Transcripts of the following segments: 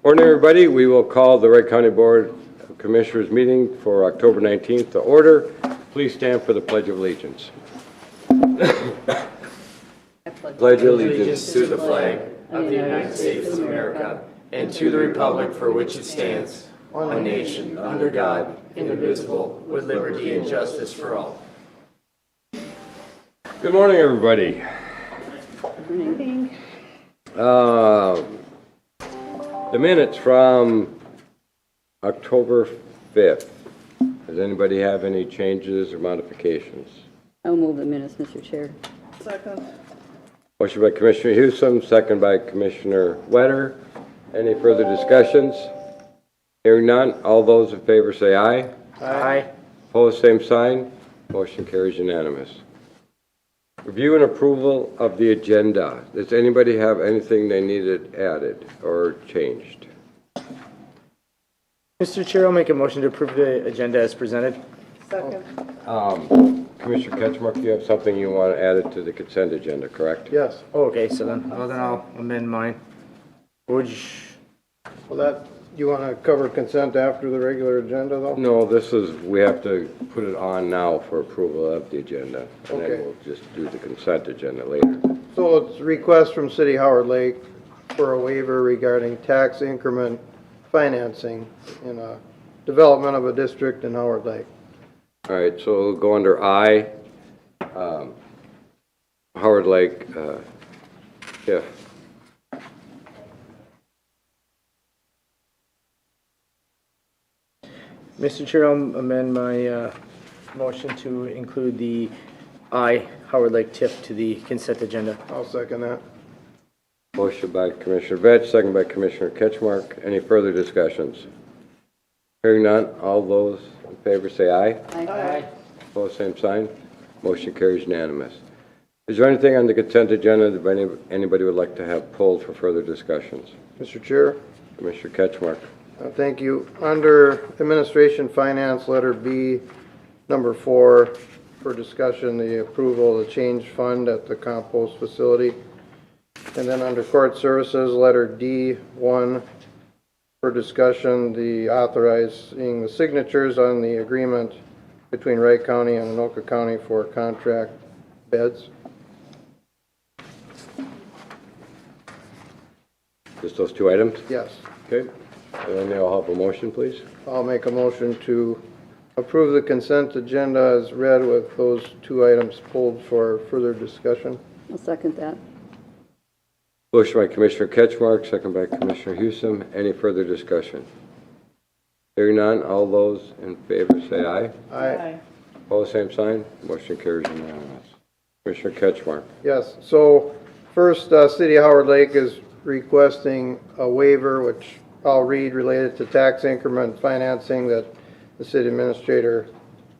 Morning, everybody. We will call the Wright County Board of Commissioners meeting for October 19th to order. Please stand for the Pledge of Allegiance. Pledge allegiance to the flag of the United States of America and to the republic for which it stands, one nation, under God, indivisible, with liberty and justice for all. Good morning, everybody. Good morning. The minutes from October 5th. Does anybody have any changes or modifications? I'll move the minutes, Mr. Chair. Second. Motion by Commissioner Hewson, second by Commissioner Wetter. Any further discussions? Hearing none, all those in favor say aye. Aye. Opposed, same sign. Motion carries unanimous. Review and approval of the agenda. Does anybody have anything they needed added or changed? Mr. Chair, I'll make a motion to approve the agenda as presented. Second. Commissioner Ketchmark, you have something you want to add it to the consent agenda, correct? Yes. Oh, okay, so then I'll amend mine. Well, that, you want to cover consent after the regular agenda, though? No, we have to put it on now for approval of the agenda. And then Okay. we'll just do the consent agenda later. So it's a request from City Howard Lake for a waiver regarding tax increment financing in a development of a district in Howard Lake. All right, so we'll go under I, Howard Lake, TIF. Mr. Chair, I'll amend my motion to include the Howard Lake TIF to the consent agenda. I'll second that. Motion by Commissioner Vetch, second by Commissioner Ketchmark. Any further discussions? Hearing none, all those in favor say aye. Aye. Opposed, same sign. Motion carries unanimous. Is there anything on the consent agenda that anybody would like to have pulled for further discussions? Mr. Chair, Commissioner Ketchmark. thank you. Under Administration Finance, letter B, number 4, for discussion, the approval of the change fund at the Compost Facility. And then under Court Services, letter D1, for discussion, the authorizing the signatures on the agreement between Wright County and Anoka County for contract beds. Just those two items? Yes. Okay. And then I'll have a motion, please. I'll make a motion to approve the consent agenda as read with those two items pulled for further discussion. I'll second that. Motion by Commissioner Ketchmark, second by Commissioner Hewson. Any further discussion? Hearing none, all those in favor say aye. Aye. Opposed, same sign. Motion carries unanimous. Commissioner Ketchmark. Yes, so first, City of Howard Lake is requesting a waiver, which I'll read, related to tax increment financing that the city administrator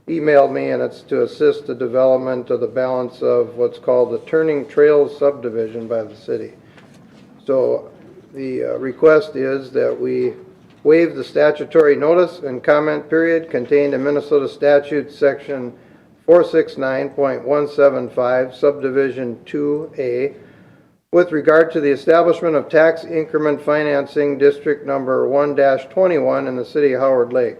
emailed me, and it's to assist the development of the balance of what's called the Turning Trails subdivision by the city. So the request is that we waive the statutory notice and comment period contained in Minnesota statute section 469.175 subdivision 2A with regard to the establishment of tax increment financing district number 1-21 in the city of Howard Lake.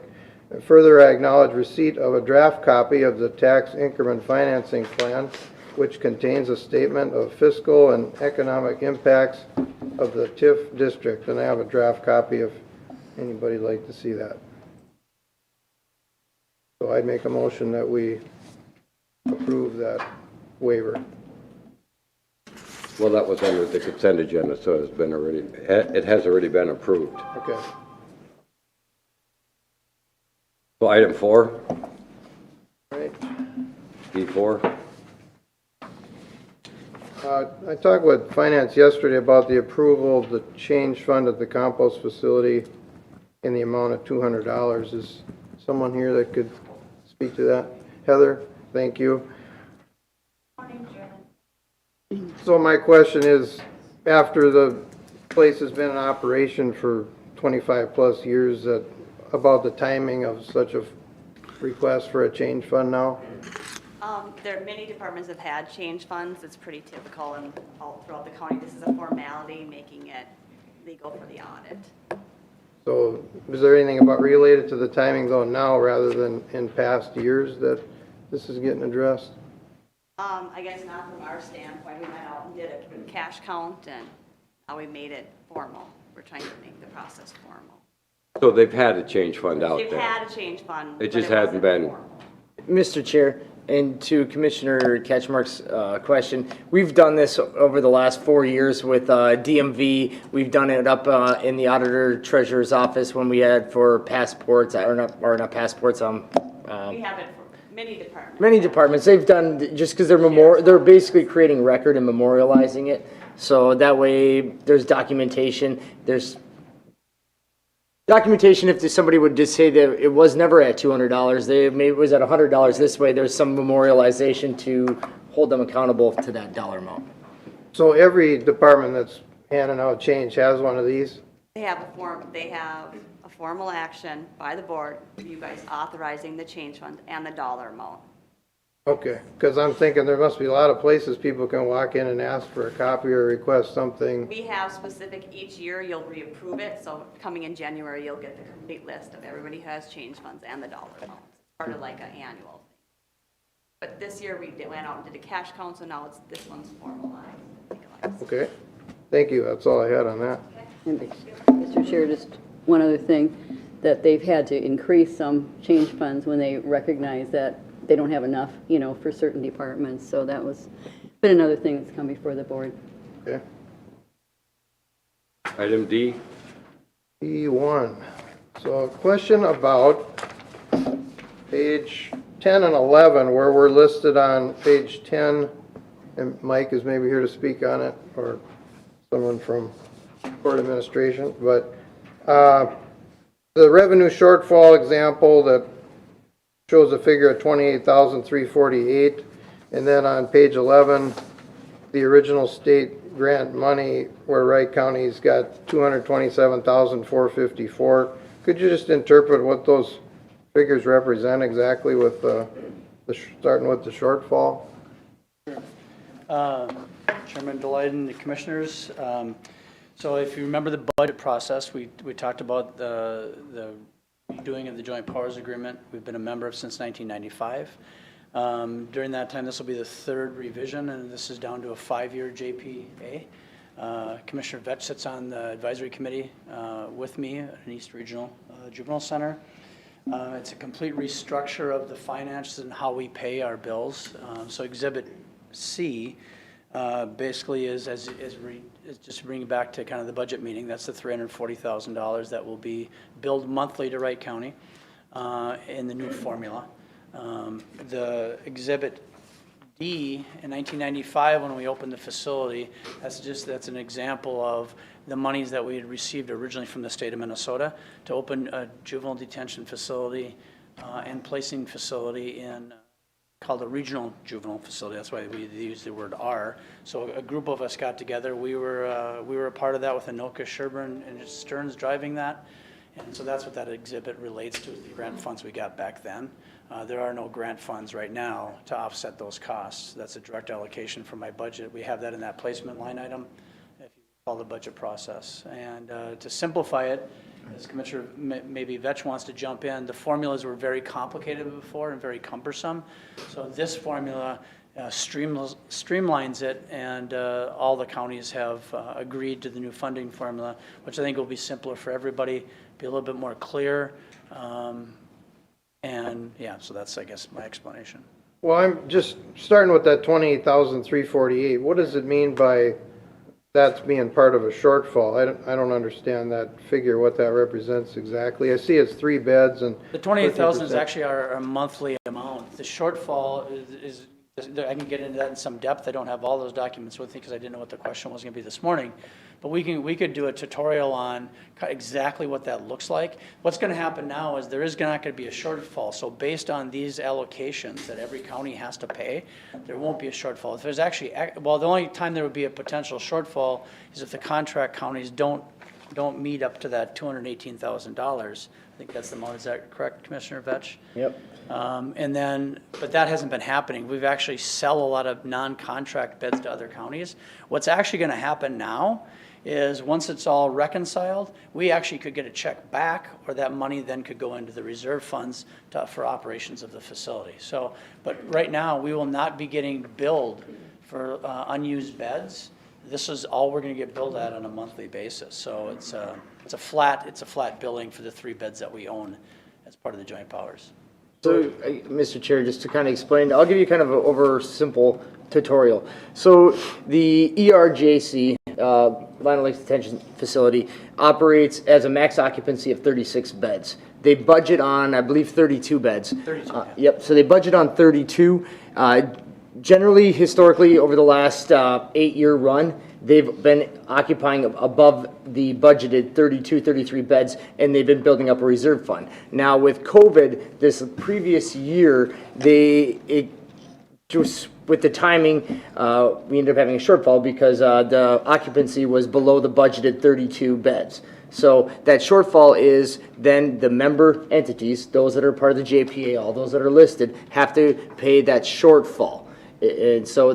And further, I acknowledge receipt of a draft copy of the tax increment financing plan, which contains a statement of fiscal and economic impacts of the TIF district. And I have a draft copy if anybody would like to see that. So I'd make a motion that we approve that waiver. Well, that was under the consent agenda, so it has already been approved. Okay. So item 4, Right. D4. I talked with finance yesterday about the approval of the change fund at the compost facility in the amount of $200. Is someone here that could speak to that? Heather, thank you. So my question is, after the place has been in operation for 25 plus years, about the timing of such a request for a change fund now? There are many departments have had change funds. It's pretty typical and all throughout the county. This is a formality, making it legal for the audit. So is there anything about related to the timing though now rather than in past years that this is getting addressed? I guess not from our standpoint. We went out and did a cash count and now we made it formal. We're trying to make the process formal. So they've had a change fund out They've there. had a change fund. It just but hadn't wasn't been. formal. Mr. Chair, and to Commissioner Ketchmark's question, we've done this over the last 4 years with DMV. We've done it up in the auditor treasurer's office when we had for passports, or not passports, We have it for many departments. many departments. They've done, just because they're basically creating record and memorializing it. So that way there's documentation. There's documentation if somebody would just say that it was never at $200, maybe it was at $100 this way, there's some memorialization to hold them accountable to that dollar amount. So every department that's handing out change has one of these? They have a formal action by the board, you guys authorizing the change fund and the dollar amount. Okay, because I'm thinking there must be a lot of places people can walk in and ask for a copy or request something. We have specific, each year you'll reapprove it, so coming in January, you'll get the complete list of everybody who has change funds and the dollar amounts. It's part of like an annual thing. But this year, we went out and did a cash count, so now this one's formalized. Okay, thank you, that's all I had on that. And Mr. Chair, just one other thing, that they've had to increase some change funds when they recognize that they don't have enough, for certain departments. So that was been another thing that's come before the board. Okay. Item D. E1. So a question about page 10 and 11, where we're listed on page 10, and Mike is maybe here to speak on it, or someone from court administration, but the revenue shortfall example that shows a figure of $28,348, and then on page 11, the original state grant money where Wright County's got $227,454. Could you just interpret what those figures represent exactly with starting with the shortfall? Chairman Delight and the commissioners. So if you remember the budget process, we talked about the doing of the Joint Powers Agreement. We've been a member of since 1995. During that time, this will be the third revision, and this is down to a 5-year JPA. Commissioner Vetch sits on the advisory committee with me at an East Regional Juvenile Center. It's a complete restructure of the finances and how we pay our bills. So Exhibit C basically is just bringing back to kind of the budget meeting. That's the $340,000 that will be billed monthly to Wright County in the new formula. The Exhibit D in 1995, when we opened the facility, that's an example of the monies that we had received originally from the state of Minnesota to open a juvenile detention facility and placing facility in called a regional juvenile facility. That's why we use the word R. So a group of us got together. We were a part of that with Anoka Sherburne and Stearns driving that. And so that's what that exhibit relates to, the grant funds we got back then. There are no grant funds right now to offset those costs. That's a direct allocation from my budget. We have that in that placement line item, if you follow the budget process. And to simplify it, as Commissioner maybe Vetch wants to jump in, the formulas were very complicated before and very cumbersome. So this formula streamlines it, and all the counties have agreed to the new funding formula, which I think will be simpler for everybody, be a little bit more clear. And yeah, so that's, I guess, my explanation. Well, I'm just starting with that $28,348. What does it mean by that's being part of a shortfall? I don't understand that figure, what that represents exactly. I see it's 3 beds and The 28,000 is actually our monthly amount. The shortfall is I can get into that in some depth. I don't have all those documents with me because I didn't know what the question was going to be this morning. But we could do a tutorial on exactly what that looks like. What's going to happen now is there is not going to be a shortfall. So based on these allocations that every county has to pay, there won't be a shortfall. If there's actually, well, the only time there would be a potential shortfall is if the contract counties don't meet up to that $218,000. I think that's the amount. Is that correct, Commissioner Vetch? Yep. But that hasn't been happening. We've actually sell a lot of non-contract beds to other counties. What's actually going to happen now is once it's all reconciled, we actually could get a check back, or that money then could go into the reserve funds for operations of the facility. So, but right now, we will not be getting billed for unused beds. This is all we're going to get billed at on a monthly basis. So it's a flat billing for the 3 beds that we own as part of the joint powers. So, Mr. Chair, just to kind of explain, I'll give you kind of an simple tutorial. So the ERJC, Vinyl Lakes Detention Facility, operates as a max occupancy of 36 beds. They budget on, I believe, 32 beds. 32, yeah. Yep, so they budget on 32. Generally, historically, over the last 8-year run, they've been occupying above the budgeted 32, 33 beds, and they've been building up a reserve fund. Now, with COVID, this previous year, just with the timing, we ended up having a shortfall because the occupancy was below the budgeted 32 beds. So that shortfall is then the member entities, those that are part of the JPA, all those that are listed, have to pay that shortfall. And so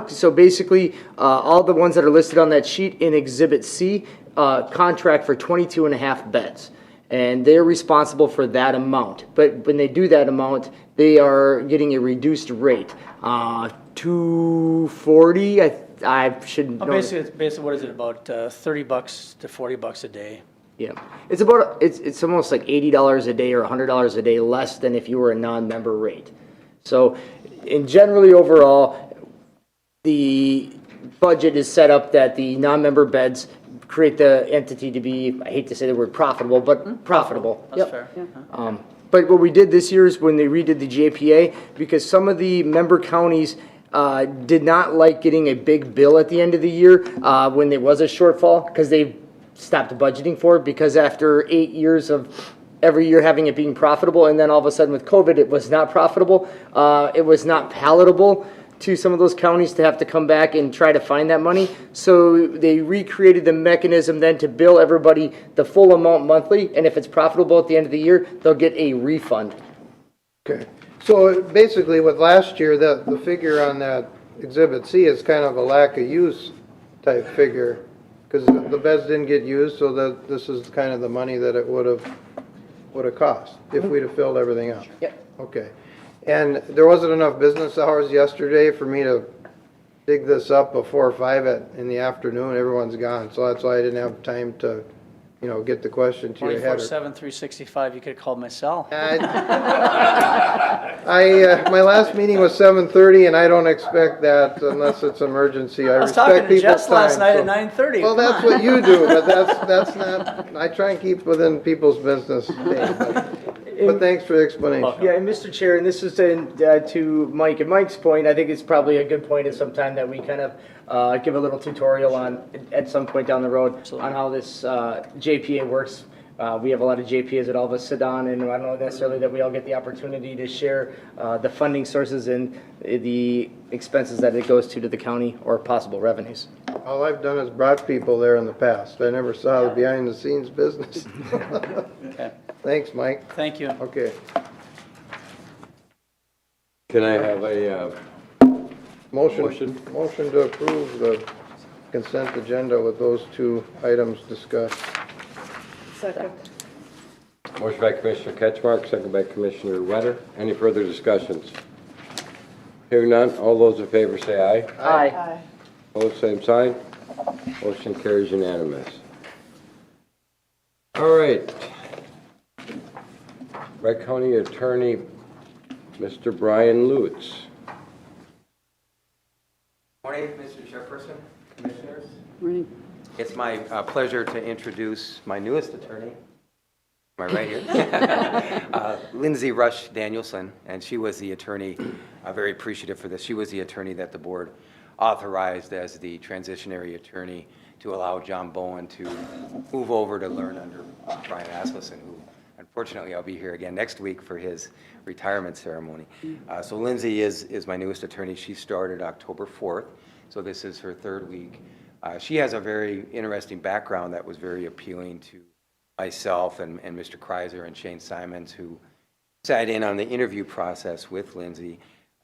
so basically, all the ones that are listed on that sheet in Exhibit C contract for 22 and a half beds. And they're responsible for that amount. But when they do that amount, they are getting a reduced rate. $240, I should know. Basically, what is it, about $30 to $40 a day? Yeah, it's about, it's almost like $80 a day or $100 a day less than if you were a non-member rate. So, in generally overall, the budget is set up that the non-member beds create the entity to be, I hate to say the word profitable, but profitable. That's Yep. fair. But what we did this year is when they redid the JPA, because some of the member counties did not like getting a big bill at the end of the year when there was a shortfall, because they stopped budgeting for it, because after 8 years of every year having it being profitable, and then all of a sudden with COVID, it was not profitable. It was not palatable to some of those counties to have to come back and try to find that money. So they recreated the mechanism then to bill everybody the full amount monthly, and if it's profitable at the end of the year, they'll get a refund. Okay, so basically with last year, the figure on that Exhibit C is kind of a lack of use type figure, because the beds didn't get used, so that this is kind of the money that it would have cost if we'd have filled everything up. Yep. Okay, and there wasn't enough business hours yesterday for me to dig this up before 5 in the afternoon. Everyone's gone, so that's why I didn't have time to, get the question to your head. 24/7, 365, you could have called my cell. My last meeting was 7:30, and I don't expect that unless it's emergency. I I was respect talking to people's Jess last time, night so- at 9:30. Well, that's what you do, but that's not, I try and keep within people's business days. But thanks for the explanation. Yeah, and Mr. Chair, and this is to Mike, and Mike's point, I think it's probably a good point at some time that we kind of give a little tutorial on, at some point down the road, on how this JPA works. We have a lot of JPAs that all of us sit on, and I don't know necessarily that we all get the opportunity to share the funding sources and the expenses that it goes to the county or possible revenues. All I've done is brought people there in the past. I never saw the behind-the-scenes business. Okay. Thanks, Mike. Thank you. Okay. Can I have a Motion to approve the consent agenda with those 2 items discussed. motion by Commissioner Ketchmark, second by Commissioner Wetter? Any further discussions? Hearing none, all those in favor say aye. Aye. Opposed, same sign. Motion carries unanimous. All right. Wright County Attorney, Mr. Brian Lutz. Morning, Mr. Chairperson, Commissioners. Morning. It's my pleasure to introduce my newest attorney. Am I right here? Lindsay Rush Danielson, and she was the attorney, very appreciative for this. She was the attorney that the board authorized as the transitionary attorney to allow John Bowen to move over to learn under Brian Asmussen, who unfortunately I'll be here again next week for his retirement ceremony. So Lindsay is my newest attorney. She started October 4th, so this is her 3rd week. She has a very interesting background that was very appealing to myself and Mr. Kreiser and Shane Simons, who sat in on the interview process with Lindsay.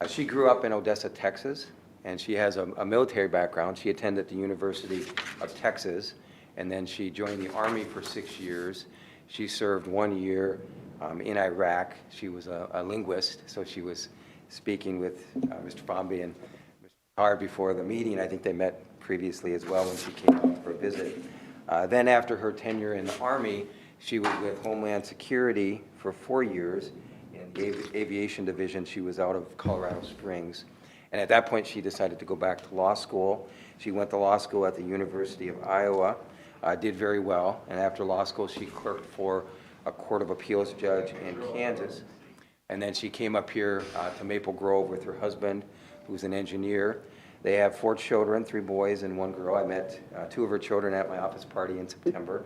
She grew up in Odessa, Texas, and she has a military background. She attended the University of Texas, and then she joined the Army for 6 years. She served 1 year in Iraq. She was a linguist, so she was speaking with Mr. Fomby and Mr. Carr before the meeting. I think they met previously as well when she came out for a visit. Then after her tenure in the Army, she was with Homeland Security for 4 years. In the Aviation Division, she was out of Colorado Springs. And at that point, she decided to go back to law school. She went to law school at the University of Iowa, did very well. And after law school, she clerked for a Court of Appeals judge in Kansas. And then she came up here to Maple Grove with her husband, who's an engineer. They have 4 children, 3 boys and 1 girl. I met 2 of her children at my office party in September.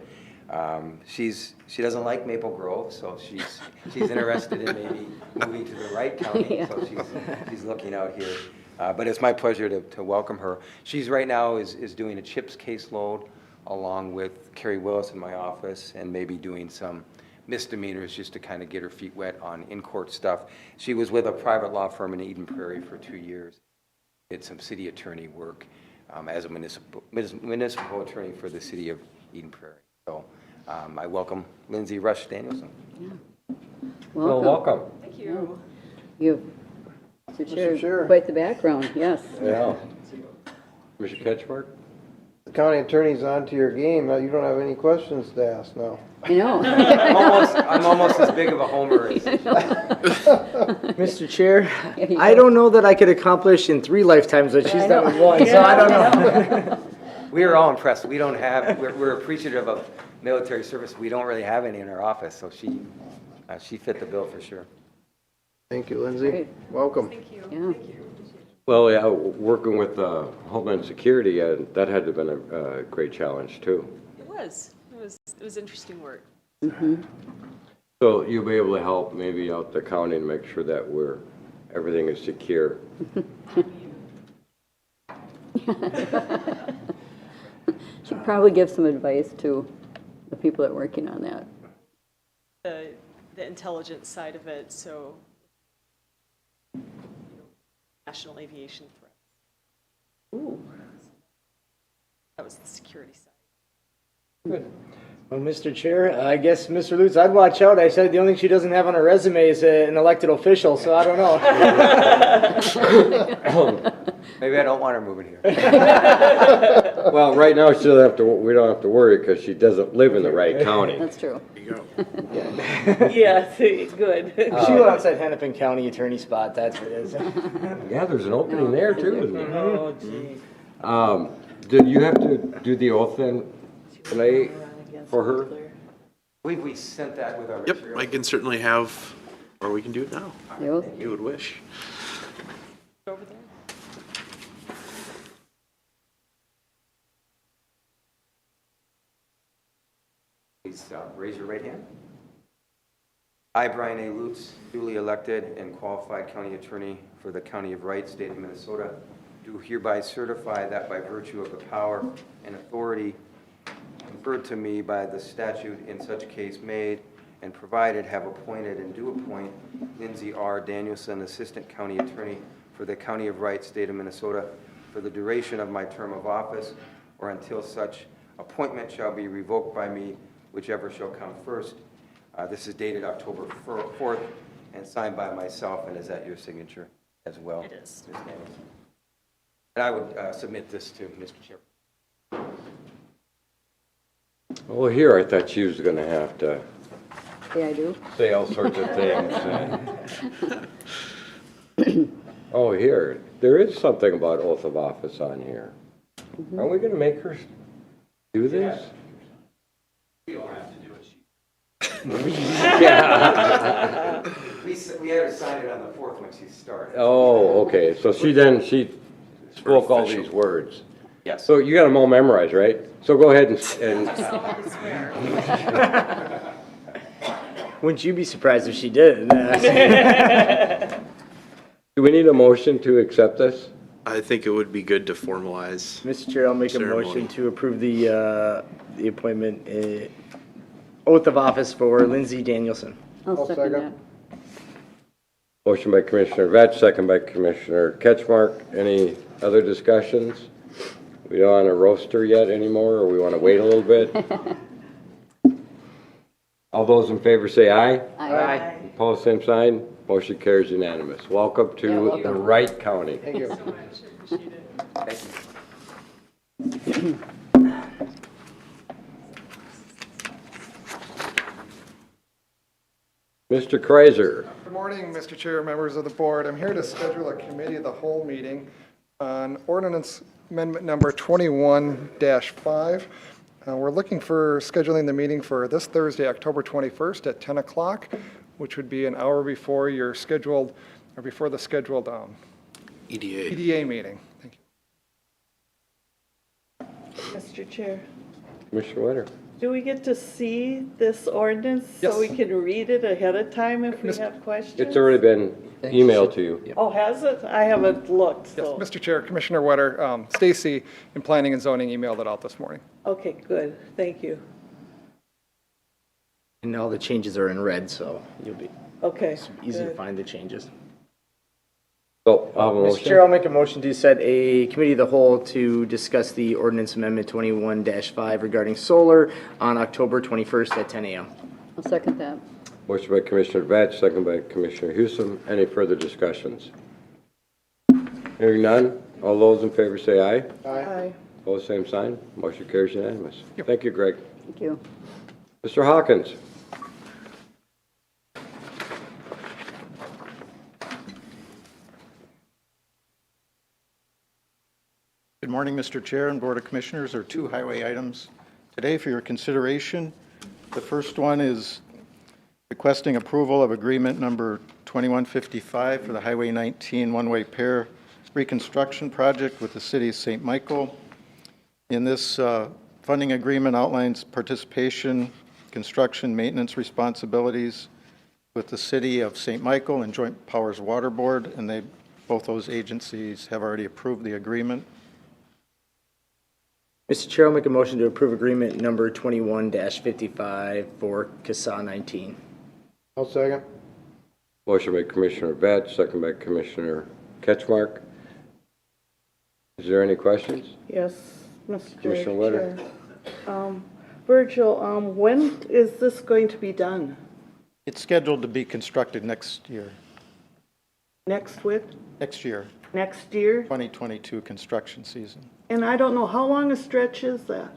She doesn't like Maple Grove, so she's interested in maybe moving to the Wright County, Yeah. so she's looking out here. But it's my pleasure to welcome her. She's right now is doing a CHIPS caseload along with Carrie Willis in my office, and maybe doing some misdemeanors just to kind of get her feet wet on in-court stuff. She was with a private law firm in Eden Prairie for 2 years. Did some city attorney work as a municipal attorney for the city of Eden Prairie. So I welcome Lindsay Rush Danielson. Well, welcome. Thank you. You, Mr. Chair. Chair, quite the background, yes. Yeah. Mr. Ketchmark? The county attorney's on to your game. Now, you don't have any questions to ask now. I know. I'm almost as big of a homer as Mr. Chair, There you I go. don't know that I could accomplish in 3 lifetimes what she's done in 1, so I don't know. we are all impressed. We don't have, we're appreciative of military service. We don't really have any in our office, so she fit the bill for sure. Thank you, Lindsay. Great. Welcome. Yeah. Well, yeah, working with Homeland Security, that had to have been a great challenge, too. It was. It was interesting work. So you'll be able to help maybe out the county and make sure that everything is secure. She'd probably give some advice to the people that are working on that. The intelligence side of it, so national aviation threat. Ooh. That was the security side. Good. Well, Mr. Chair, I guess, Mr. Lutz, I'd watch out. I said the only thing she doesn't have on her resume is an elected official, so I don't know. Maybe I don't want her moving here. Well, right now, we don't have to worry because she doesn't live in the Wright County. That's true. Yeah, good. She went outside Hennepin County attorney spot, that's what it is. Yeah, there's an opening there, too, isn't there? Oh, gee. Did you have to do the oath then tonight for her? I believe we sent that with our Yep, materials. I can certainly have, or we can do it now, The oath? if you would wish. Over there. Please raise your right hand. I, Brian A. Lutz, duly elected and qualified county attorney for the County of Wright, State of Minnesota, do hereby certify that by virtue of the power and authority conferred to me by the statute in such case made and provided, have appointed and do appoint Lindsay R. Danielson, Assistant County Attorney for the County of Wright, State of Minnesota, for the duration of my term of office or until such appointment shall be revoked by me, whichever shall come first. This is dated October 4th and signed by myself, and is that your signature as well? It is. Ms. Danielson? And I would submit this to Mr. Chair. Well, here, I thought she was going to have to Yeah, I do. say all sorts of things. Oh, here, there is something about oath of office on here. Are we going to make her do this? Yeah. We had her sign it on the 4th when she started. Oh, okay, so she spoke all these words. Yes. So you got them all memorized, right? So go ahead and Wouldn't you be surprised if she did? do we need a motion to accept this? I think it would be good to formalize. Mr. Chair, I'll make a Ceremony. motion to approve the appointment, oath of office for Lindsay Danielson. I'll second that. second. Motion by Commissioner Vetch, second by Commissioner Ketchmark. Any other discussions? We don't want to roast her yet anymore, or we want to wait a little bit? All those in favor say aye. Aye. Opposed, same sign. Motion carries unanimous. Welcome Yeah, to welcome. the Wright County. Thank you. So much, appreciate it. Thank you. Mr. Kreiser. Good morning, Mr. Chair, members of the board. I'm here to schedule a committee of the whole meeting on ordinance amendment number 21-5. We're looking for scheduling the meeting for this Thursday, October 21st at 10 o'clock, which would be an hour before your scheduled, or before the scheduled EDA. EDA meeting. Thank you. Mr. Chair, Commissioner Winter. do we get to see this ordinance so we Yes. can read it ahead of time if we Miss- have questions? It's already been emailed to you. Oh, has it? I haven't looked, Yes, so, Mr. Chair, Commissioner Wetter, Stacy in Planning and Zoning emailed it out this morning. okay, good, thank you. And all the changes are in red, so you'll be Okay, easy to good. find the changes. So, I'll have a Mr. Chair, motion. I'll make a motion to set a committee of the whole to discuss the ordinance amendment 21-5 regarding solar on October 21st at 10 a.m. I'll second that. Motion by Commissioner Batch, second by Commissioner Houston. Any further discussions? Hearing none. All those in favor say aye. Aye. Opposed, same sign. Motion carries unanimous. Thank you, Greg. Thank you. Mr. Hawkins. Good morning, Mr. Chair and Board of Commissioners. There are two highway items today for your consideration. The first one is requesting approval of agreement number 2155 for the Highway 19 one-way pair reconstruction project with the City of St. Michael. In this funding agreement outlines participation, construction, maintenance responsibilities with the City of St. Michael and Joint Powers Water Board, and both those agencies have already approved the agreement. Mr. Chair, I'll make a motion to approve agreement number 21-55 for CASA 19. I'll second. Motion by Commissioner Batch, second by Commissioner Ketchmark. Is there any questions? Yes, Mr. Commissioner Wetter. Chair. Virgil, when is this going to be done? It's scheduled to be constructed next year, Next week? next year, Next year? 2022 construction season. And I don't know, how long a stretch is that?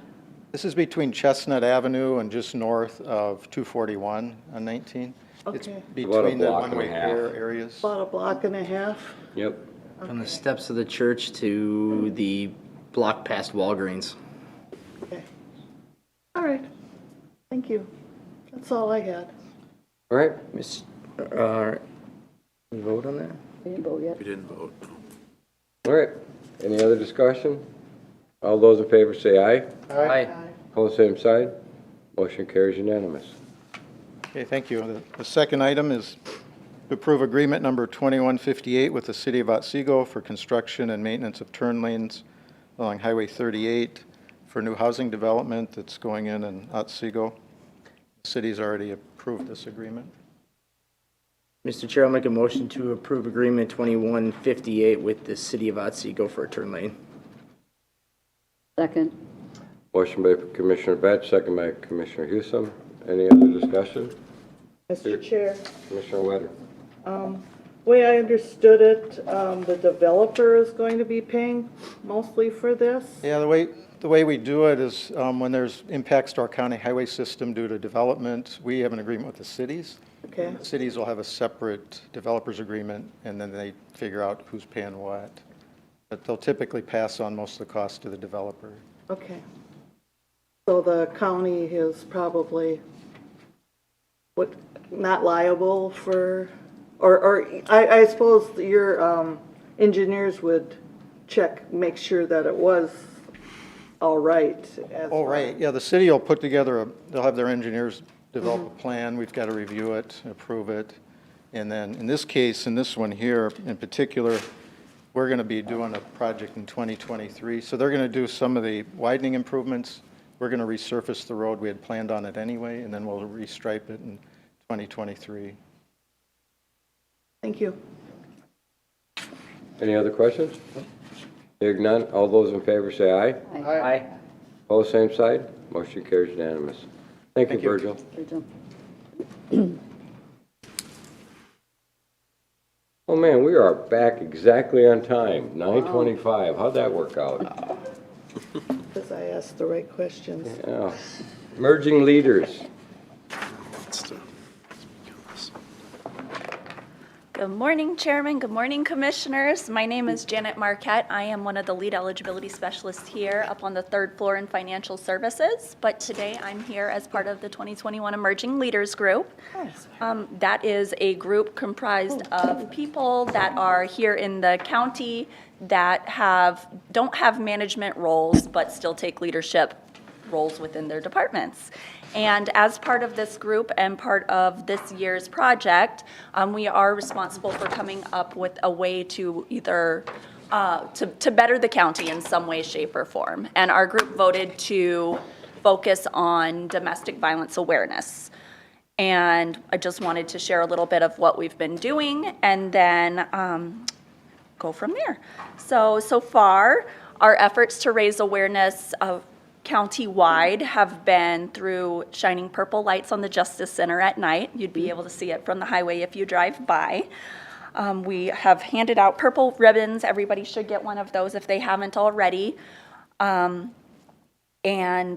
This is between Chestnut Avenue and just north of 241 on 19. It's Okay. between the block and a one-way half. pair areas. About a block and a half? Yep. From the steps of the church to the block past Walgreens. Okay. All right, thank you. That's all I had. All right. Miss, we vote on that? We didn't vote yet. We didn't vote. All right. Any other discussion? All those in favor say aye. Aye. Opposed, same side. Motion carries unanimous. Okay, thank you. The second item is to approve agreement number 2158 with the City of Otsego for construction and maintenance of turn lanes along Highway 38 for new housing development that's going in Otsego. The city's already approved this agreement. Mr. Chair, I'll make a motion to approve agreement 2158 with the City of Otsego for a turn lane. Second. Motion by Commissioner Batch, second by Commissioner Houston. Any other discussion? Mr. Chair, Commissioner Wetter. way I understood it, the developer is going to be paying mostly for this? Yeah, the way we do it is when there's impacts to our county highway system due to development, we have an agreement with the cities. Okay, The cities will have a separate developers agreement, and then they figure out who's paying what. But they'll typically pass on most of the cost to the developer. okay. So the county is probably, not liable for, or I suppose your engineers would make sure that it was all right as Oh, right, yeah, the city will put together, they'll have their engineers develop a plan, we've got to review it, approve it. And then, in this case, in this one here in particular, we're going to be doing a project in 2023. So they're going to do some of the widening improvements. We're going to resurface the road. We had planned on it anyway, and then we'll restripe it in 2023. Thank you. Any other questions? Hearing none, all those in favor say aye. Aye. Opposed, same side. Motion carries unanimous. Thank you, Virgil. Virgil. Oh, man, we are back exactly on time, 9:25. How'd that work out? Because I asked the right questions. Yeah. Merging leaders. Good morning, Chairman. Good morning, Commissioners. My name is Janet Marquette. I am one of the lead eligibility specialists here up on the third floor in financial services. But today I'm here as part of the 2021 Emerging Leaders Group. That is a group comprised of people that are here in the county that don't have management roles but still take leadership roles within their departments. And as part of this group and part of this year's project, we are responsible for coming up with a way to either to better the county in some way, shape, or form. And our group voted to focus on domestic violence awareness. And I just wanted to share a little bit of what we've been doing and then go from there. So far, our efforts to raise awareness of county-wide have been through shining purple lights on the Justice Center at night. You'd be able to see it from the highway if you drive by. We have handed out purple ribbons. Everybody should get one of those if they haven't already. And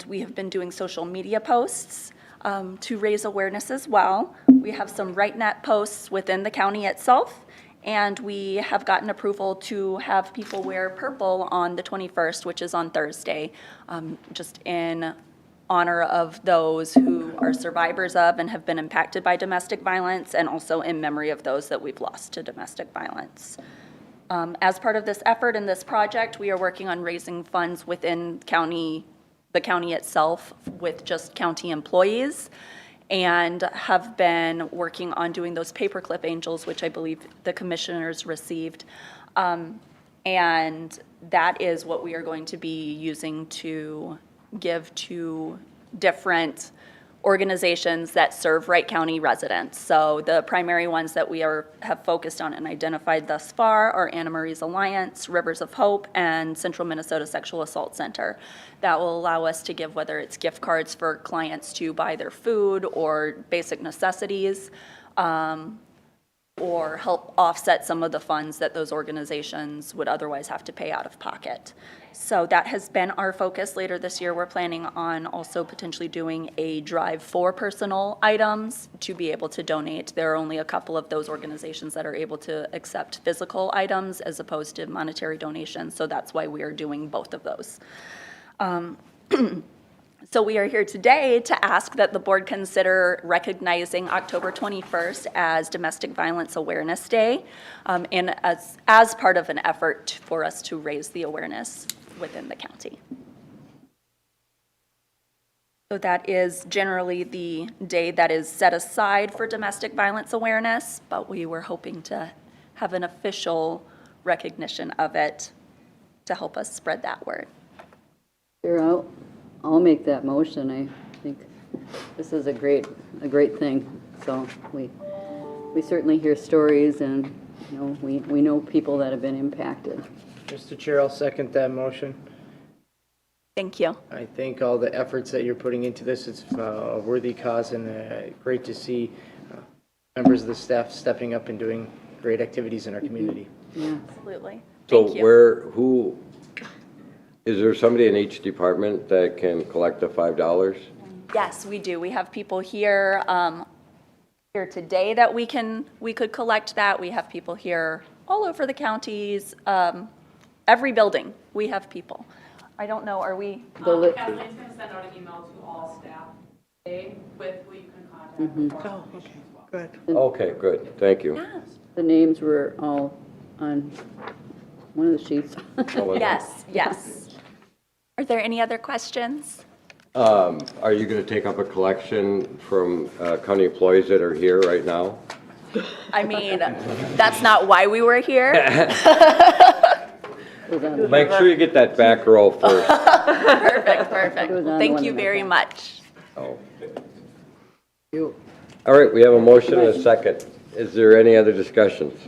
we have been doing social media posts to raise awareness as well. We have some RightNet posts within the county itself. And we have gotten approval to have people wear purple on the 21st, which is on Thursday, just in honor of those who are survivors of and have been impacted by domestic violence, and also in memory of those that we've lost to domestic violence. As part of this effort and this project, we are working on raising funds within the county itself with just county employees, and have been working on doing those paperclip angels, which I believe the commissioners received. And that is what we are going to be using to give to different organizations that serve Wright County residents. So the primary ones that we have focused on and identified thus far are Anna Marie's Alliance, Rivers of Hope, and Central Minnesota Sexual Assault Center. That will allow us to give, whether it's gift cards for clients to buy their food or basic necessities, or help offset some of the funds that those organizations would otherwise have to pay out of pocket. So that has been our focus. Later this year, we're planning on also potentially doing a drive for personal items to be able to donate. There are only a couple of those organizations that are able to accept physical items as opposed to monetary donations, so that's why we are doing both of those. So we are here today to ask that the board consider recognizing October 21st as Domestic Violence Awareness Day, and as part of an effort for us to raise the awareness within the county. So that is generally the day that is set aside for domestic violence awareness, but we were hoping to have an official recognition of it to help us spread that word. Sure, I'll make that motion. I think this is a great thing. So we certainly hear stories, and we know people that have been impacted. Mr. Chair, I'll second that motion. Thank you. I think all the efforts that you're putting into this, it's a worthy cause, and great to see members of the staff stepping up and doing great activities in our community. Yeah. Absolutely. So Thank you. who, is there somebody in each department that can collect the $5? Yes, we do. We have people here here today that we could collect that. We have people here all over the counties, every building. We have people. I don't know, are we? Kathleen's going to send out an email to all staff today with who you can contact. Oh, okay, good. Okay, good, thank you. Yeah. The names were all on one of the sheets. Yes, yes. Are there any other questions? Are you going to take up a collection from county employees that are here right now? I mean, that's not why we were here. Make sure you get that back row first. Perfect, perfect. It was on Thank one you of my very pages. much. Oh. All right, we have a motion and a second. Is there any other discussions?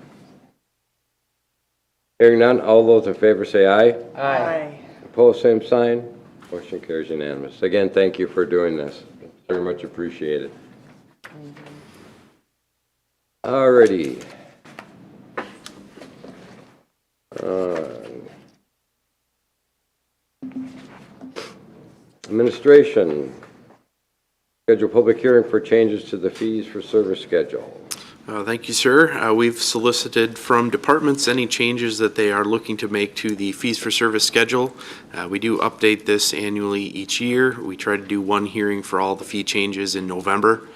Hearing none, all those in favor say aye. Aye. Opposed, same sign. Motion carries unanimous. Again, thank you for doing this. Very much appreciated. Alrighty. Administration. Schedule public hearing for changes to the fees for service schedule. Thank you, sir. We've solicited from departments any changes that they are looking to make to the fees for service schedule. We do update this annually each year. We try to do one hearing for all the fee changes in November.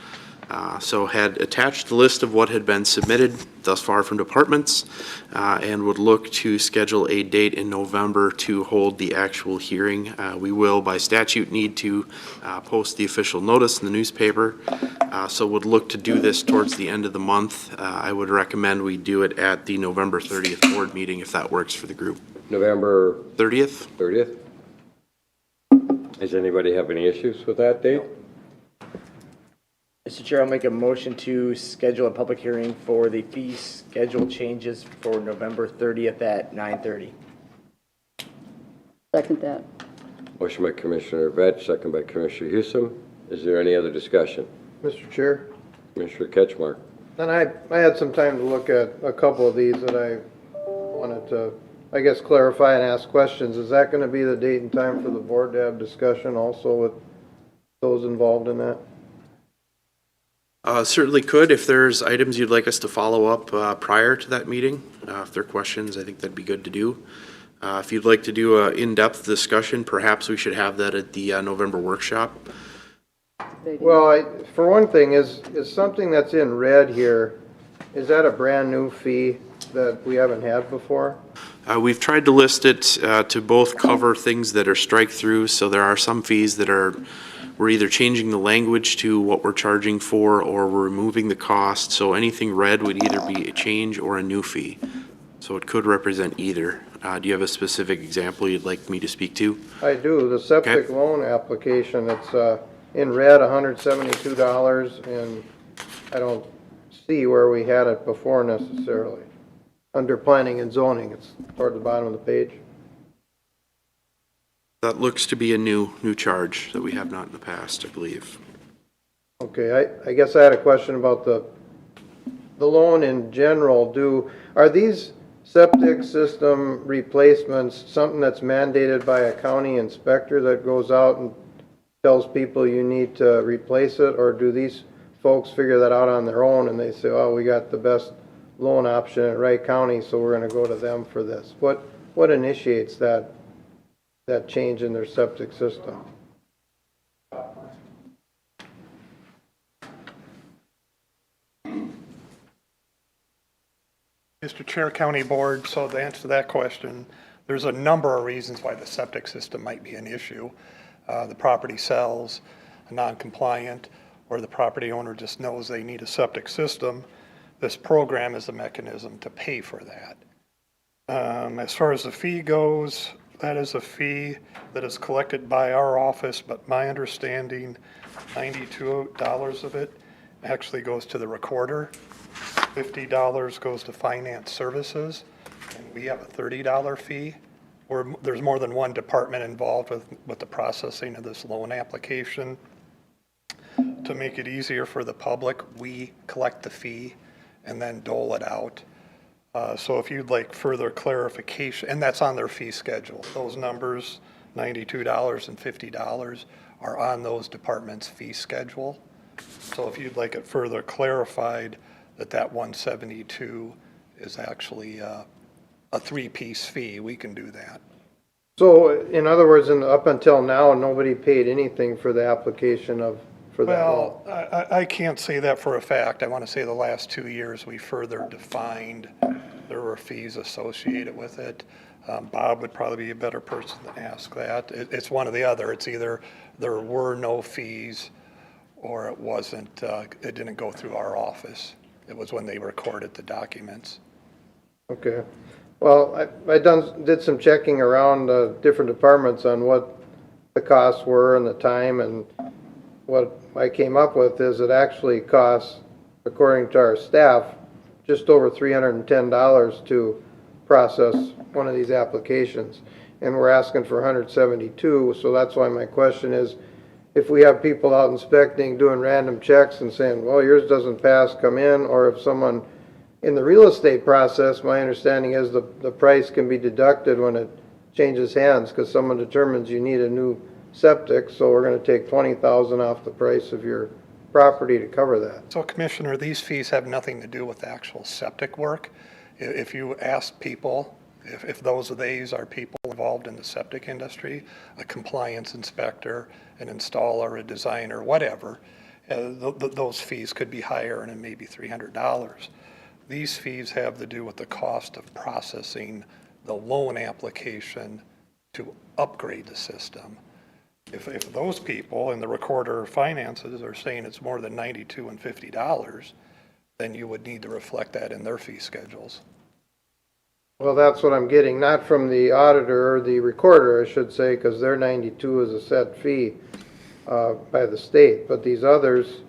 So had attached the list of what had been submitted thus far from departments and would look to schedule a date in November to hold the actual hearing. We will, by statute, need to post the official notice in the newspaper. So would look to do this towards the end of the month. I would recommend we do it at the November 30th board meeting if that works for the group. November 30th? 30th? Does anybody have any issues with that date? Mr. Chair, I'll make a motion to schedule a public hearing for the fee schedule changes for November 30th at 9:30. Second that. Motion by Commissioner Vetch, second by Commissioner Hewsom. Is there any other discussion? Mr. Chair? Commissioner Ketchmark. And I had some time to look at a couple of these that I wanted to, I guess, clarify and ask questions. Is that going to be the date and time for the board to have discussion also with those involved in that? Certainly could. If there's items you'd like us to follow up prior to that meeting, if there are questions, I think that'd be good to do. If you'd like to do an in-depth discussion, perhaps we should have that at the November workshop. Well, for one thing, is something that's in red here, is that a brand-new fee that we haven't had before? We've tried to list it to both cover things that are strike-throughs, so there are some fees that we're either changing the language to what we're charging for or we're removing the cost, so anything red would either be a change or a new fee. So it could represent either. Do you have a specific example you'd like me to speak to? I do. The septic loan application, it's in red, $172, and I don't see where we had it before necessarily. Under planning and zoning, it's toward the bottom of the page. That looks to be a new charge that we have not in the past, I believe. Okay, I guess I had a question about the loan in general. Are these septic system replacements something that's mandated by a county inspector that goes out and tells people you need to replace it, or do these folks figure that out on their own and they say, oh, we got the best loan option at Wright County, so we're going to go to them for this? What initiates that change in their septic system? Mr. Chair, County Board, so to answer that question, there's a number of reasons why the septic system might be an issue. The property sells non-compliant, or the property owner just knows they need a septic system. This program is a mechanism to pay for that. As far as the fee goes, that is a fee that is collected by our office, but my understanding, $92 of it actually goes to the recorder. $50 goes to finance services, and we have a $30 fee. There's more than one department involved with the processing of this loan application. To make it easier for the public, we collect the fee and then dole it out. So if you'd like further clarification, and that's on their fee schedule, those numbers, $92 and $50, are on those departments' fee schedule. So if you'd like it further clarified, that 172 is actually a three-piece fee, we can do that. So in other words, up until now, nobody paid anything for the application for that loan? Well, I can't say that for a fact. I want to say the last 2 years we further defined there were fees associated with it. Bob would probably be a better person to ask that. It's one or the other. It's either there were no fees or it wasn't, it didn't go through our office. It was when they recorded the documents. Okay. Well, I did some checking around different departments on what the costs were and the time, and what I came up with is it actually costs, according to our staff, just over $310 to process one of these applications. And we're asking for 172, so that's why my question is, if we have people out inspecting, doing random checks and saying, well, yours doesn't pass, come in, or if someone, in the real estate process, my understanding is the price can be deducted when it changes hands, because someone determines you need a new septic, so we're gonna take 20,000 off the price of your property to cover that. So Commissioner, these fees have nothing to do with the actual septic work. If you ask people, if those of these are people involved in the septic industry, a compliance inspector, an installer, a designer, whatever, those fees could be higher and it may be $300. These fees have to do with the cost of processing the loan application to upgrade the system. If those people in the recorder of finances are saying it's more than $92 and $50, then you would need to reflect that in their fee schedules. Well, that's what I'm getting, not from the auditor or the recorder, I should say, because their 92 is a set fee by the state, but these others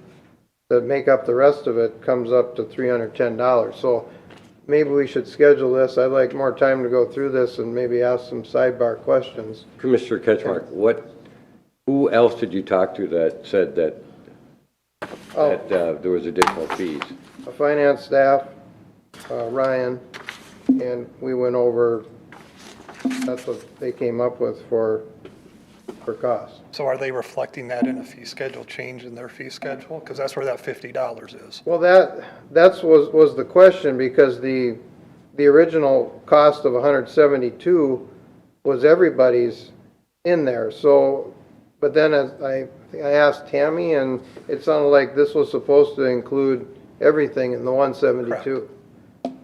that make up the rest of it comes up to $310. So maybe we should schedule this. I'd like more time to go through this and maybe ask some sidebar questions. Commissioner Ketchmark, who else did you talk to that said that, there was additional fees? A finance staff, Ryan, and we went over, that's what they came up with for cost. So are they reflecting that in a fee schedule change in their fee schedule? Because that's where that $50 is. Well, that's was the question, because the original cost of 172 was everybody's in there. So, but then as I asked Tammy, and it sounded like this was supposed to include everything in the 172. Correct.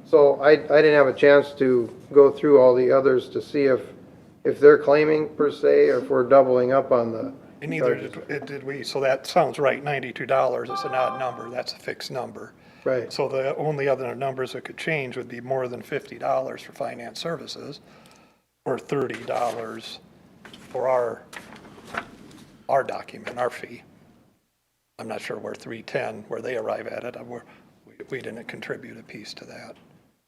So I didn't have a chance to go through all the others to see if they're claiming per se, or if we're doubling up on the. And neither did we. So that sounds right, $92 is an odd number. That's a fixed number. Right. So the only other numbers that could change would be more than $50 for finance services, or $30 for our document, our fee. I'm not sure where 310, where they arrive at it. We didn't contribute a piece to that.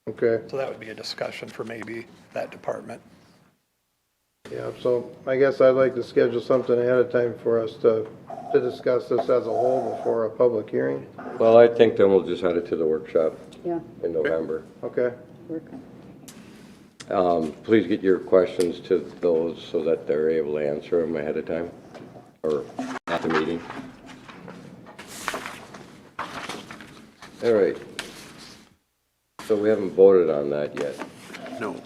Okay. So that would be a discussion for maybe that department. Yeah, so I guess I'd like to schedule something ahead of time for us to discuss this as a whole before a public hearing. Well, I think then we'll just add it to the workshop Yeah, in November. Okay. work. Please get your questions to those so that they're able to answer them ahead of time, or at the meeting. All right. So we haven't voted on that yet. No,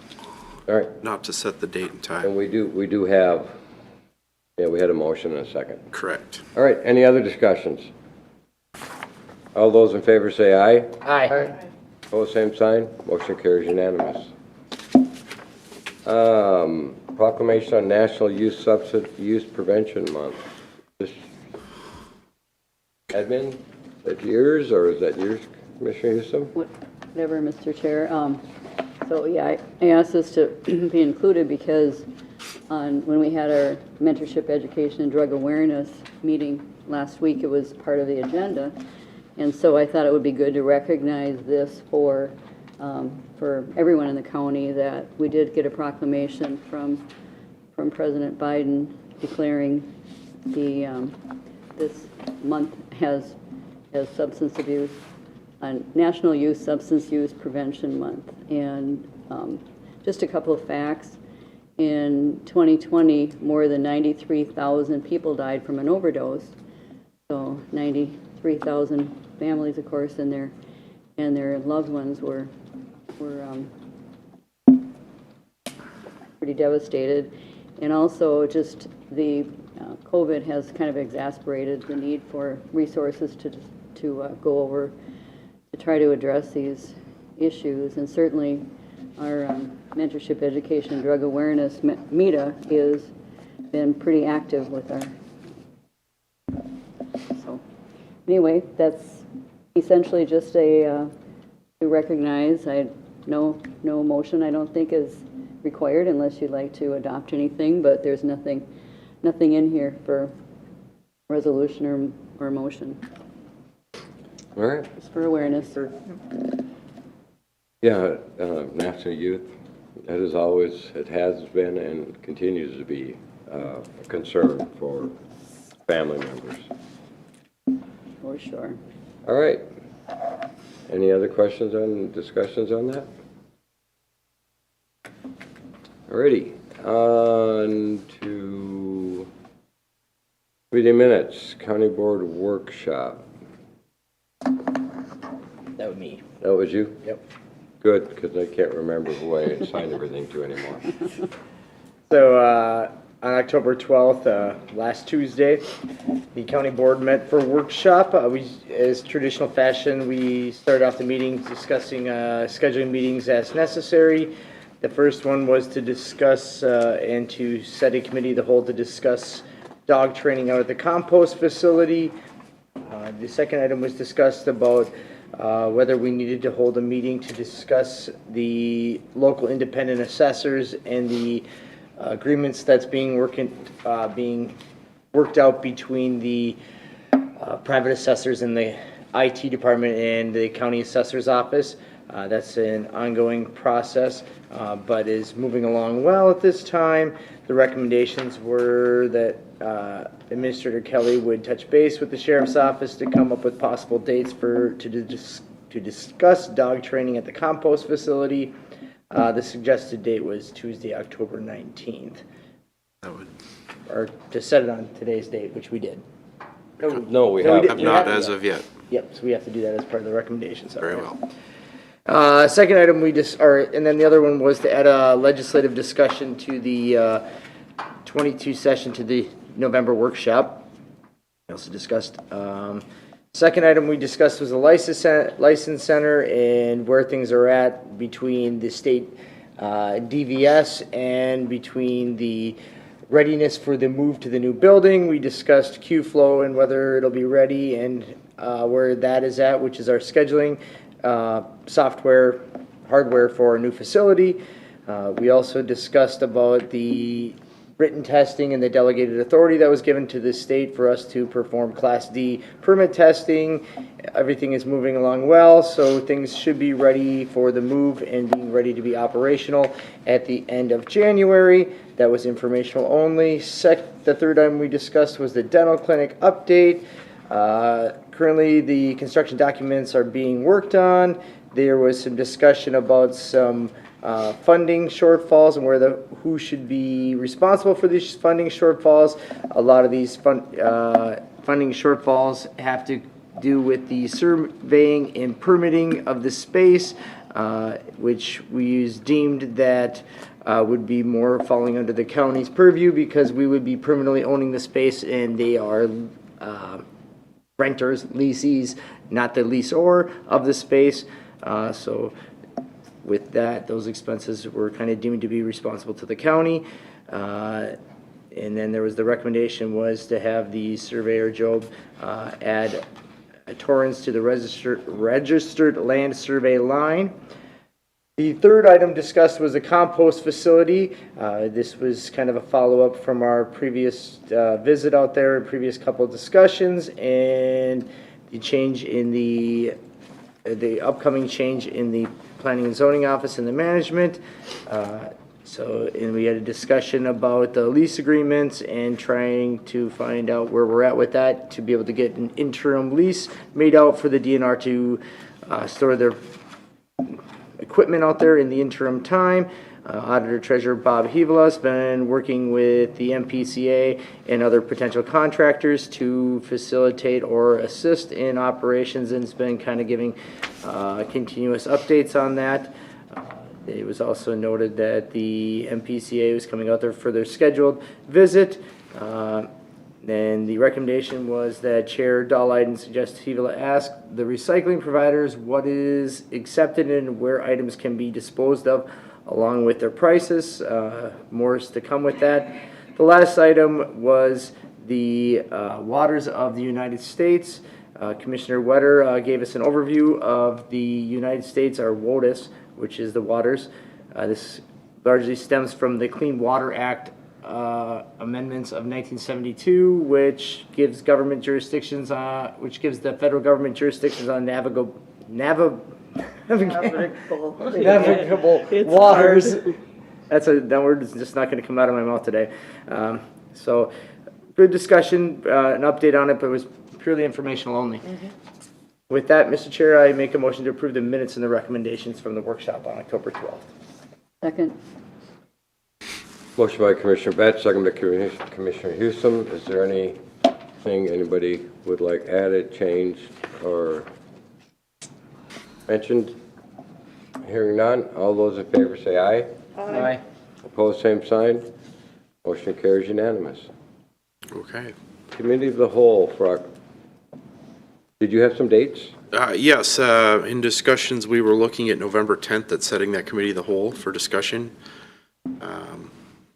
All right. not to set the date and time. And we do have, yeah, we had a motion and a second. Correct. All right, any other discussions? All those in favor say aye. Aye. Opposed, same sign. Motion carries unanimous. Proclamation on National Youth Substance Use Prevention Month. This, admin, is that yours, or is that yours, Commissioner Houston? Whatever, Mr. Chair. So, yeah, I asked this to be included because when we had our mentorship, education, and drug awareness meeting last week, it was part of the agenda. And so I thought it would be good to recognize this for everyone in the county, that we did get a proclamation from President Biden declaring this month as substance abuse, National Youth Substance Use Prevention Month. And just a couple of facts. In 2020, more than 93,000 people died from an overdose. So 93,000 families, of course, and their loved ones were pretty devastated. And also just the COVID has kind of exacerbated the need for resources to go over to try to address these issues. And certainly our mentorship, education, and drug awareness, META, has been pretty active with our. So anyway, that's essentially just to recognize. No motion, I don't think, is required unless you'd like to adopt anything, but there's nothing in here for resolution or motion. All right. Just for awareness. Yeah, National Youth That is always, it has been and continues to be a concern for family members. For sure. All right. Any other questions on, discussions on that? Alrighty, on to meeting minutes, county board workshop. That was me. That was you? Yep. Good, because I can't remember who I signed everything to anymore. So, on October 12th, last Tuesday, the county board met for workshop. As traditional fashion, we started off the meeting discussing scheduling meetings as necessary. The first one was to discuss and to set a committee of the whole to discuss dog training out at the compost facility. The second item was discussed about whether we needed to hold a meeting to discuss the local independent assessors and the agreements that's being worked out between the private assessors and the IT department and the county assessor's office. That's an ongoing process, but is moving along well at this time. The recommendations were that Administrator Kelly would touch base with the sheriff's office to come up with possible dates to discuss dog training at the compost facility. The suggested date was Tuesday, October 19th. Or to set it on today's date, which we did. No, we haven't. Not as of yet. Yep, so we have to do that as part of the recommendations. Very well. Second item, and then the other one was to add a legislative discussion to the 22 session to the November workshop. We also discussed. Second item we discussed was the license center and where things are at between the state DVS and between the readiness for the move to the new building. We discussed Q-Flow and whether it'll be ready and where that is at, which is our scheduling software, hardware for a new facility. We also discussed about the written testing and the delegated authority that was given to the state for us to perform Class D permit testing. Everything is moving along well, so things should be ready for the move and being ready to be operational at the end of January. That was informational only. The third item we discussed was the dental clinic update. Currently, the construction documents are being worked on. There was some discussion about some funding shortfalls and who should be responsible for these funding shortfalls. A lot of these funding shortfalls have to do with the surveying and permitting of the space, which we deemed that would be more falling under the county's purview because we would be permanently owning the space and they are renters, leasees, not the leaseor of the space. So with that, those expenses were kind of deemed to be responsible to the county. And then there was the recommendation was to have the surveyor Job add a torrents to the registered land survey line. The third item discussed was the compost facility. This was kind of a follow-up from our previous visit out there, previous couple of discussions, and the change in the upcoming change in the planning and zoning office and the management. And we had a discussion about the lease agreements and trying to find out where we're at with that to be able to get an interim lease made out for the DNR to store their equipment out there in the interim time. Auditor Treasurer Bob Hevelas has been working with the MPCA and other potential contractors to facilitate or assist in operations and has been kind of giving continuous updates on that. It was also noted that the MPCA was coming out there for their scheduled visit. Then the recommendation was that Chair Dahliden suggested Hevelas ask the recycling providers what is accepted and where items can be disposed of, along with their prices. More is to come with that. The last item was the waters of the United States. Commissioner Wetter gave us an overview of the United States, our WOTUS, which is the waters. This largely stems from the Clean Water Act amendments of 1972, which gives government jurisdictions, which gives the federal government jurisdictions on navigable waters that word is just not going to come out of my mouth today. So, good discussion, an update on it, but it was purely informational only. With that, Mr. Chair, I make a motion to approve the minutes and the recommendations from the workshop on October 12th. Second. Motion by Commissioner Betts, second by Commissioner Houston. Is there anything anybody would like added, changed, or mentioned? Hearing none, all those in favor say aye. Aye. Opposed, same sign. Motion carries unanimous. Okay. Committee of the Whole, did you have some dates? Yes, in discussions, we were looking at November 10th at setting that committee of the whole for discussion.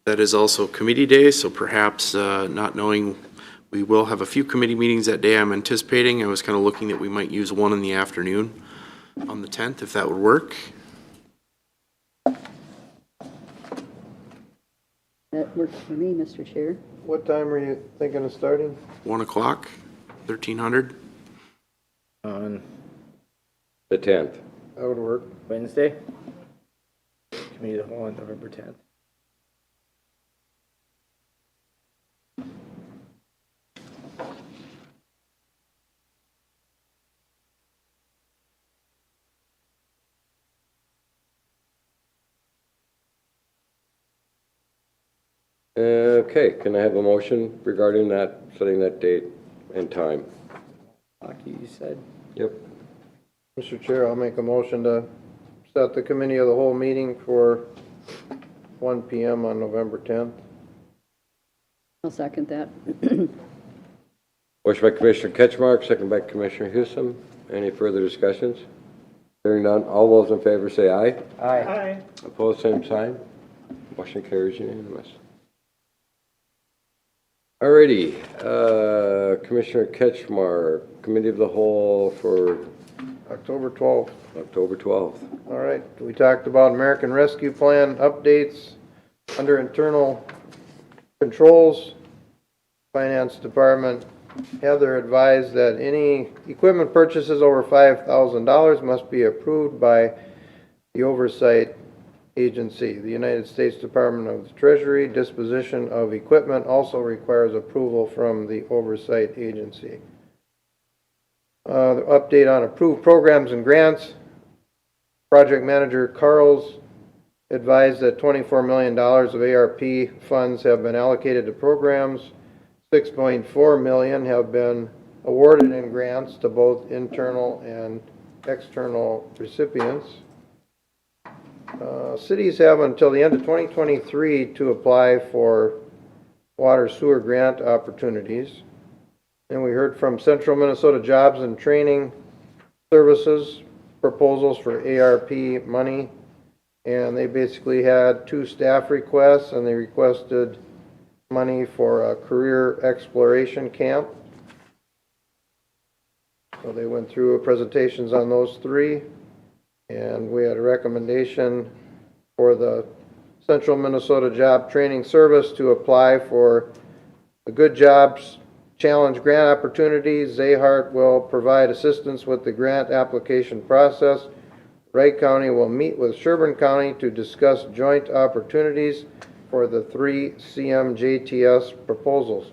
That is also committee day, so perhaps not knowing, we will have a few committee meetings that day I'm anticipating. I was kind of looking that we might use one in the afternoon on the 10th, if that would work. That works for me, Mr. Chair. What time are you thinking of starting? 1 o'clock, 1300. On The 10th. That would work. Wednesday, Committee of the Whole on November 10th. Okay, can I have a motion regarding that, setting that date and time? Hockey, you said? Yep. Mr. Chair, I'll make a motion to set the committee of the whole meeting for 1 PM on November 10th. I'll second that. Motion by Commissioner Ketchmark, second by Commissioner Houston. Any further discussions? Hearing none, all those in favor say aye. Aye. Opposed, same sign. Motion carries unanimous. Alrighty, Commissioner Ketchmark, Committee of the Whole for October 12th. October 12th. All right, we talked about American Rescue Plan updates under internal controls. Finance Department, Heather advised that any equipment purchases over $5,000 must be approved by the oversight agency. The United States Department of the Treasury disposition of equipment also requires approval from the oversight agency. The update on approved programs and grants. Project Manager Carl's advised that $24 million of ARP funds have been allocated to programs. $6.4 million have been awarded in grants to both internal and external recipients. Cities have until the end of 2023 to apply for water sewer grant opportunities. And we heard from Central Minnesota Jobs and Training Services proposals for ARP money. And they basically had 2 staff requests, and they requested money for a career exploration camp. So they went through presentations on those 3. And we had a recommendation for the Central Minnesota Job Training Service to apply for the Good Jobs Challenge grant opportunities. Zahart will provide assistance with the grant application process. Wright County will meet with Sherburne County to discuss joint opportunities for the 3 CMJTS proposals.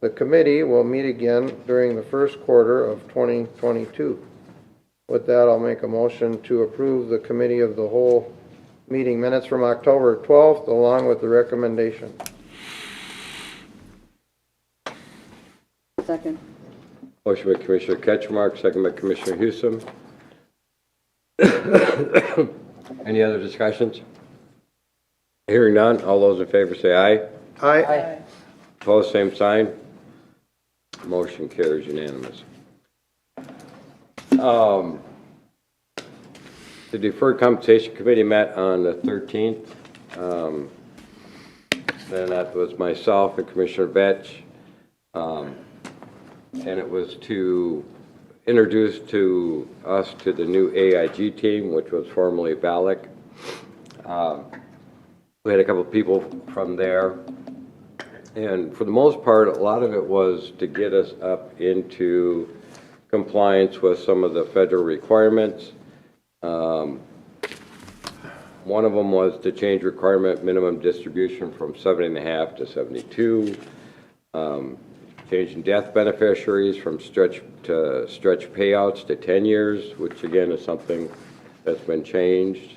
The committee will meet again during the first quarter of 2022. With that, I'll make a motion to approve the Committee of the Whole meeting minutes from October 12th, along with the recommendation. Second. Motion by Commissioner Ketchmark, second by Commissioner Houston. Any other discussions? Hearing none, all those in favor say aye. Aye. Opposed, same sign. Motion carries unanimous. The Deferred Compensation Committee met on the 13th. And that was myself and Commissioner Vetch. And it was to introduce to us to the new AIG team, which was formerly VALIC. We had a couple of people from there. And for the most part, a lot of it was to get us up into compliance with some of the federal requirements. One of them was to change requirement minimum distribution from 7.5 to 72. Changing death beneficiaries from stretch payouts to 10 years, which again is something that's been changed.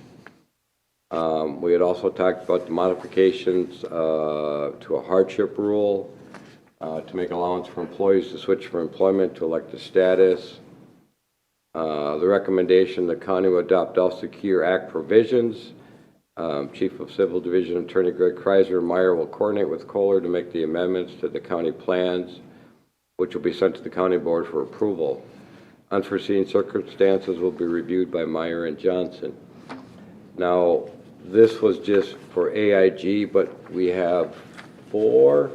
We had also talked about the modifications to a hardship rule to make allowance for employees to switch from employment to elected status. The recommendation the county will adopt all Secure Act provisions. Chief of Civil Division Attorney Greg Kreiser Meyer will coordinate with Kohler to make the amendments to the county plans, which will be sent to the county board for approval. Unforeseen circumstances will be reviewed by Meyer and Johnson. Now, this was just for AIG, but we have 4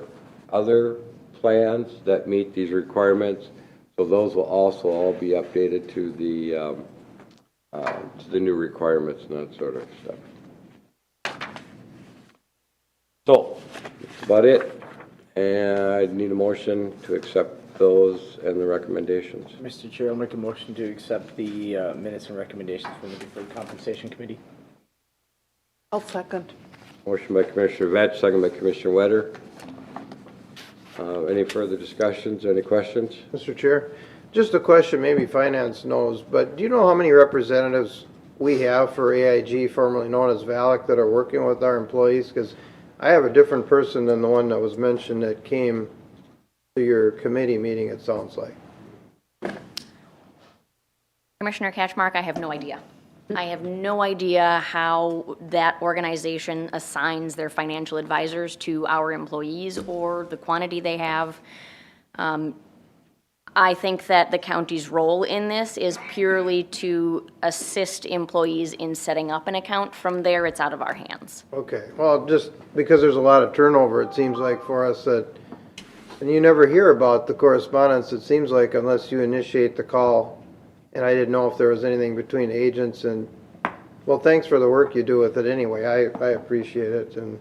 other plans that meet these requirements. So those will also all be updated to the new requirements and that sort of stuff. So, that's about it. And I need a motion to accept those and the recommendations. Mr. Chair, I'll make a motion to accept the minutes and recommendations from the Deferred Compensation Committee. I'll second. Motion by Commissioner Vetch, second by Commissioner Wetter. Any further discussions, any questions? Mr. Chair, just a question, maybe finance knows, but do you know how many representatives we have for AIG, formerly known as VALIC, that are working with our employees? Because I have a different person than the one that was mentioned that came to your committee meeting, it sounds like. Commissioner Catchmark, I have no idea. I have no idea how that organization assigns their financial advisors to our employees or the quantity they have. I think that the county's role in this is purely to assist employees in setting up an account. From there, it's out of our hands. Okay, well, just because there's a lot of turnover, it seems like for us that, and you never hear about the correspondence, it seems like, unless you initiate the call. And I didn't know if there was anything between agents and, well, thanks for the work you do with it anyway. I appreciate it, and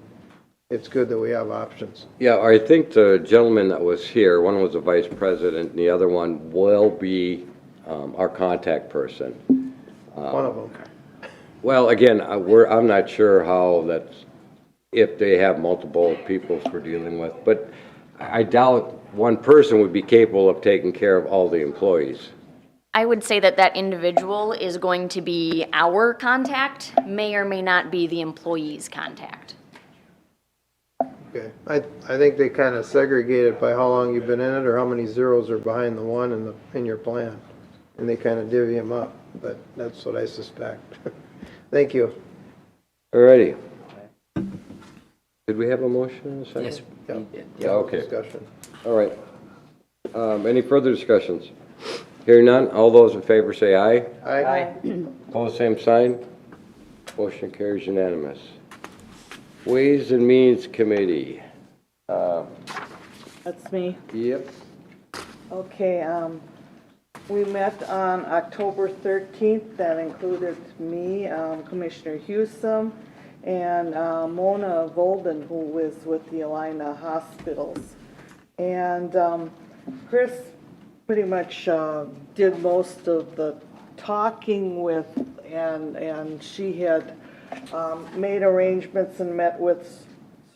it's good that we have options. Yeah, I think the gentleman that was here, one was a vice president, and the other one will be our contact person. One of them. Well, again, I'm not sure how that's, if they have multiple people we're dealing with, but I doubt one person would be capable of taking care of all the employees. I would say that that individual is going to be our contact, may or may not be the employee's contact. Okay, I think they kind of segregate it by how long you've been in it or how many zeros are behind the one in your plan. And they kind of divvy them up, but that's what I suspect. Thank you. All righty. Did we have a motion in a second? Yes, we did. Yeah, okay. Discussion. All right. Any further discussions? Hearing none, all those in favor say aye. Aye. Opposed, same sign. Motion carries unanimous. Ways and Means Committee. That's me. Yep. Okay, we met on October 13th. That included me, Commissioner Hewsome, and Mona Volden, who was with the Alina Hospitals. And Chris pretty much did most of the talking with, and she had made arrangements and met with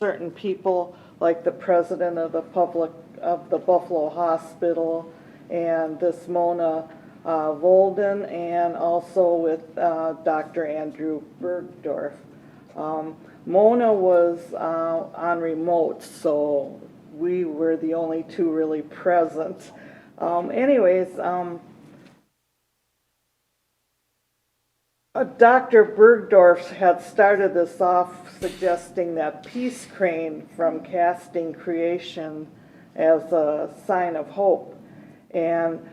certain people, like the president of the Buffalo Hospital, and this Mona Volden, and also with Dr. Andrew Bergdorf. Mona was on remote, so we were the only two really present. Dr. Bergdorf had started this off suggesting that peace crane from casting creation as a sign of hope. And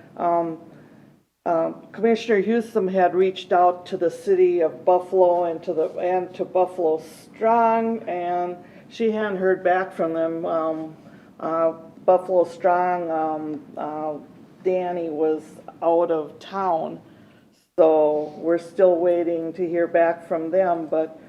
Commissioner Hewsome had reached out to the city of Buffalo and to Buffalo Strong, and she hadn't heard back from them. Buffalo Strong, Danny was out of town, so we're still waiting to hear back from them. But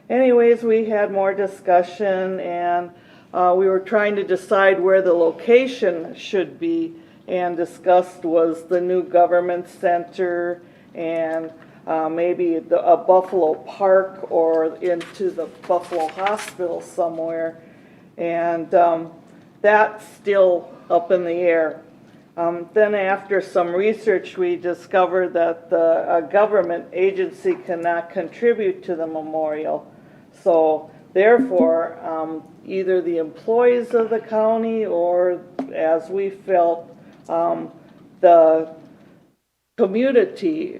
anyways, we had more discussion, and we were trying to decide where the location should be, and discussed was the new government center and maybe a Buffalo Park or into the Buffalo Hospital somewhere. And that's still up in the air. Then after some research, we discovered that a government agency cannot contribute to the memorial. So therefore, either the employees of the county or, as we felt, the community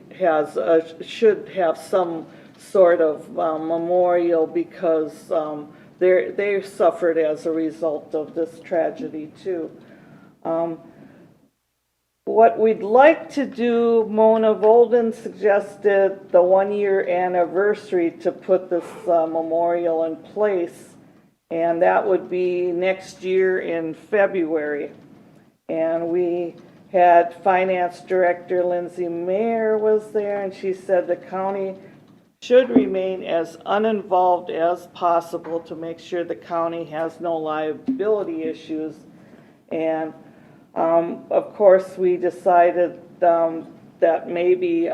should have some sort of memorial because they suffered as a result of this tragedy too. What we'd like to do, Mona Volden suggested the 1-year anniversary to put this memorial in place, and that would be next year in February. And we had Finance Director Lindsay Mayer was there, and she said the county should remain as uninvolved as possible to make sure the county has no liability issues. And of course, we decided that maybe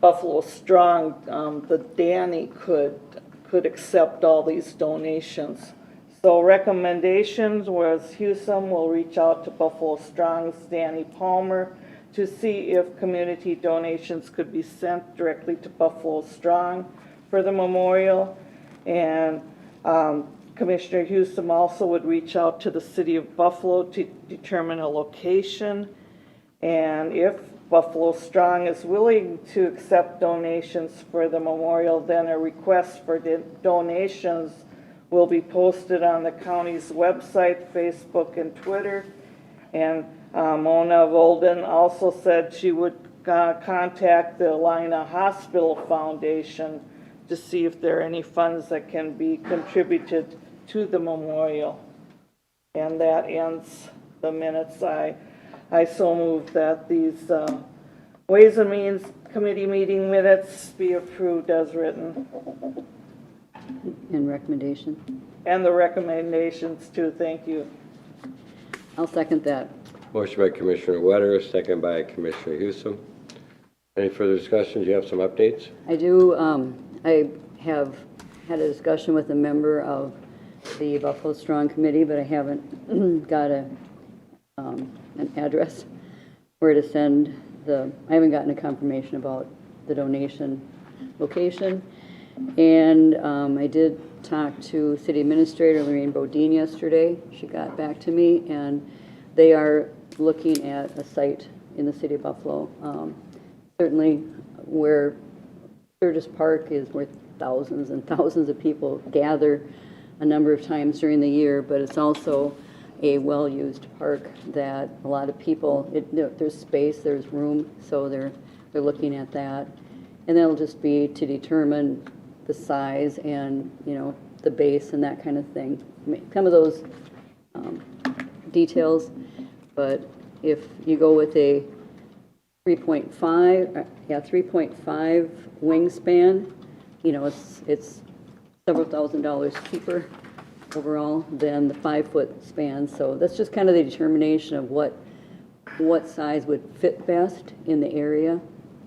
Buffalo Strong, the Danny could accept all these donations. So recommendations was Hewsome will reach out to Buffalo Strong's Danny Palmer to see if community donations could be sent directly to Buffalo Strong for the memorial. And Commissioner Hewsome also would reach out to the city of Buffalo to determine a location. And if Buffalo Strong is willing to accept donations for the memorial, then a request for donations will be posted on the county's website, Facebook, and Twitter. And Mona Volden also said she would contact the Alina Hospital Foundation to see if there are any funds that can be contributed to the memorial. And that ends the minutes. I so move that these Ways and Means Committee meeting minutes be approved as written. And recommendation. And the recommendations too, thank you. I'll second that. Motion by Commissioner Wetter, second by Commissioner Hewsome. Any further discussions? You have some updates? I do, I have had a discussion with a member of the Buffalo Strong Committee, but I haven't got an address where to send I haven't gotten a confirmation about the donation location. And I did talk to City Administrator Lorraine Bodine yesterday. She got back to me, and they are looking at a site in the city of Buffalo. Certainly where Sturgis Park is, where thousands and thousands of people gather a number of times during the year, but it's also a well-used park that a lot of people, there's space, there's room, so they're looking at that. And that'll just be to determine the size and, the base and that kind of thing. Some of those details, but if you go with a 3.5 wingspan, it's several $1,000s cheaper overall than the 5-foot span. So that's just kind of the determination of what size would fit best in the area.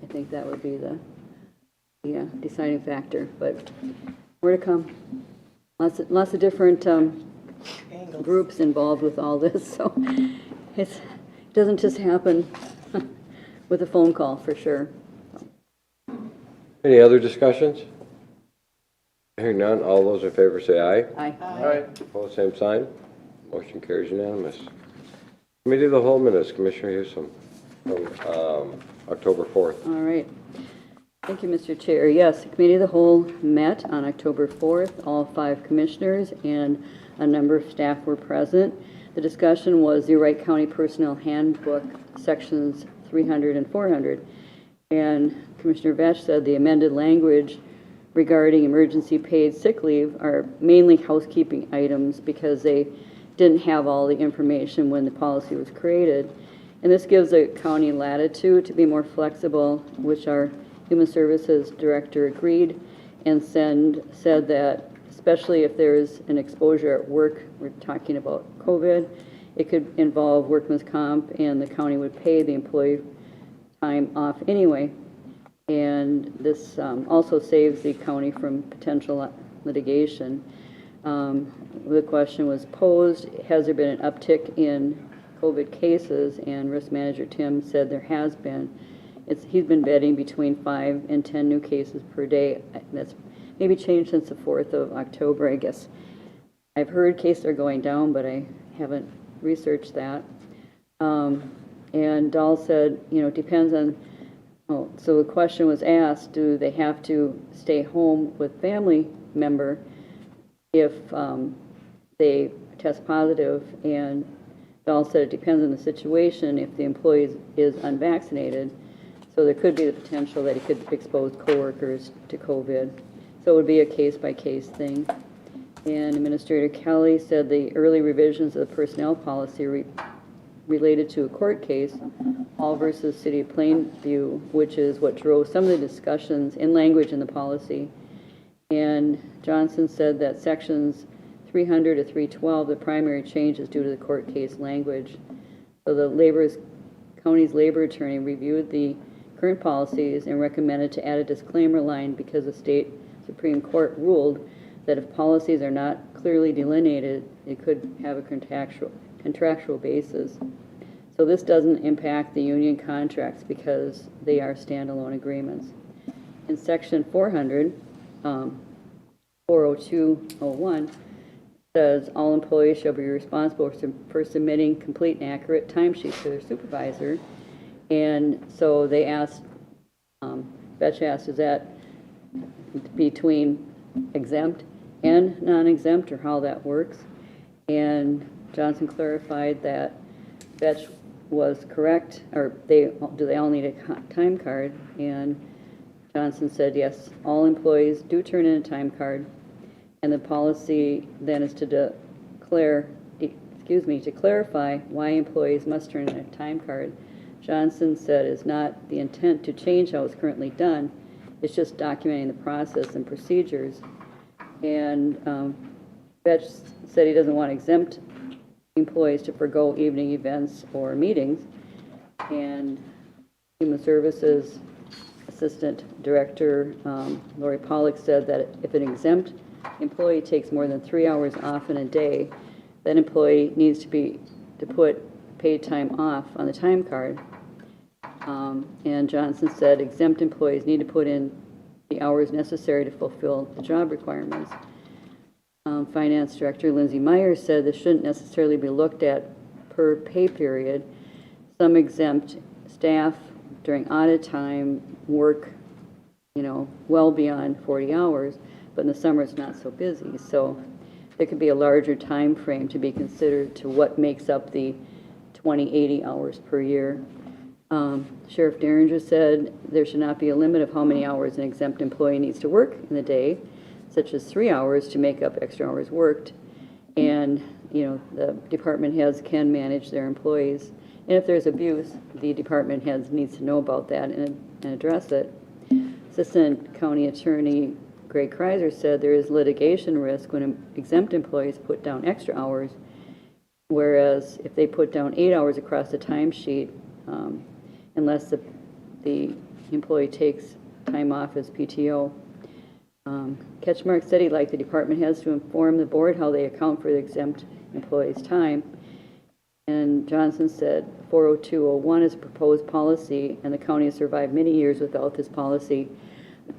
I think that would be the deciding factor, but more to come. Lots of different groups involved with all this, so it doesn't just happen with a phone call for sure. Any other discussions? Hearing none, all those in favor say aye. Aye. Aye. Opposed, same sign. Motion carries unanimous. Committee of the Whole minutes, Commissioner Hewsome, from October 4th. All right. Thank you, Mr. Chair. Yes, the Committee of the Whole met on October 4th. All 5 commissioners and a number of staff were present. The discussion was the Wright County Personnel Handbook, sections 300 and 400. And Commissioner Vetch said the amended language regarding emergency paid sick leave are mainly housekeeping items because they didn't have all the information when the policy was created. And this gives the county latitude to be more flexible, which our Human Services Director agreed and said that especially if there is an exposure at work, we're talking about COVID, it could involve workman's comp and the county would pay the employee time off anyway. And this also saves the county from potential litigation. The question was posed, has there been an uptick in COVID cases? And Risk Manager Tim said there has been. He's been betting between 5 and 10 new cases per day. That's maybe changed since the 4th of October, I guess. I've heard cases are going down, but I haven't researched that. And Dahl said, you know, it depends on, so the question was asked, do they have to stay home with family member if they test positive? And Dahl said it depends on the situation. If the employee is unvaccinated, so there could be the potential that he could expose coworkers to COVID. So it would be a case-by-case thing. And Administrator Kelly said the early revisions of the personnel policy related to a court case, Hall versus City of Plainview, which is what drove some of the discussions in language in the policy. And Johnson said that sections 300 to 312, the primary change is due to the court case language. So the county's labor attorney reviewed the current policies and recommended to add a disclaimer line because the state Supreme Court ruled that if policies are not clearly delineated, it could have a contractual basis. So this doesn't impact the union contracts because they are standalone agreements. In section 400, 40201 says all employees shall be responsible for submitting complete and accurate timesheets to their supervisor. And so they asked, Betch asked, is that between exempt and non-exempt, or how that works? And Johnson clarified that Betch was correct, or do they all need a time card? And Johnson said yes, all employees do turn in a time card, and the policy then is to clarify why employees must turn in a time card. Johnson said it's not the intent to change how it's currently done, it's just documenting the process and procedures. And Betch said he doesn't want exempt employees to forgo evening events or meetings. And Human Services Assistant Director Lori Pollock said that if an exempt employee takes more than 3 hours off in a day, that employee needs to put paid time off on the time card. And Johnson said exempt employees need to put in the hours necessary to fulfill the job requirements. Finance Director Lindsay Myers said this shouldn't necessarily be looked at per pay period. Some exempt staff during audit time work, you know, well beyond 40 hours, but in the summer it's not so busy. So there could be a larger time frame to be considered to what makes up the 2080 hours per year. Sheriff Derringer said there should not be a limit of how many hours an exempt employee needs to work in the day, such as 3 hours to make up extra hours worked. And, you know, the department heads can manage their employees. And if there's abuse, the department heads needs to know about that and address it. Assistant County Attorney Greg Kreiser said there is litigation risk when exempt employees put down extra hours, whereas if they put down 8 hours across the timesheet, unless the employee takes time off as PTO. Ketchmark said he'd like the department heads to inform the board how they account for the exempt employees' time. And Johnson said 40201 is a proposed policy, and the county has survived many years without this policy,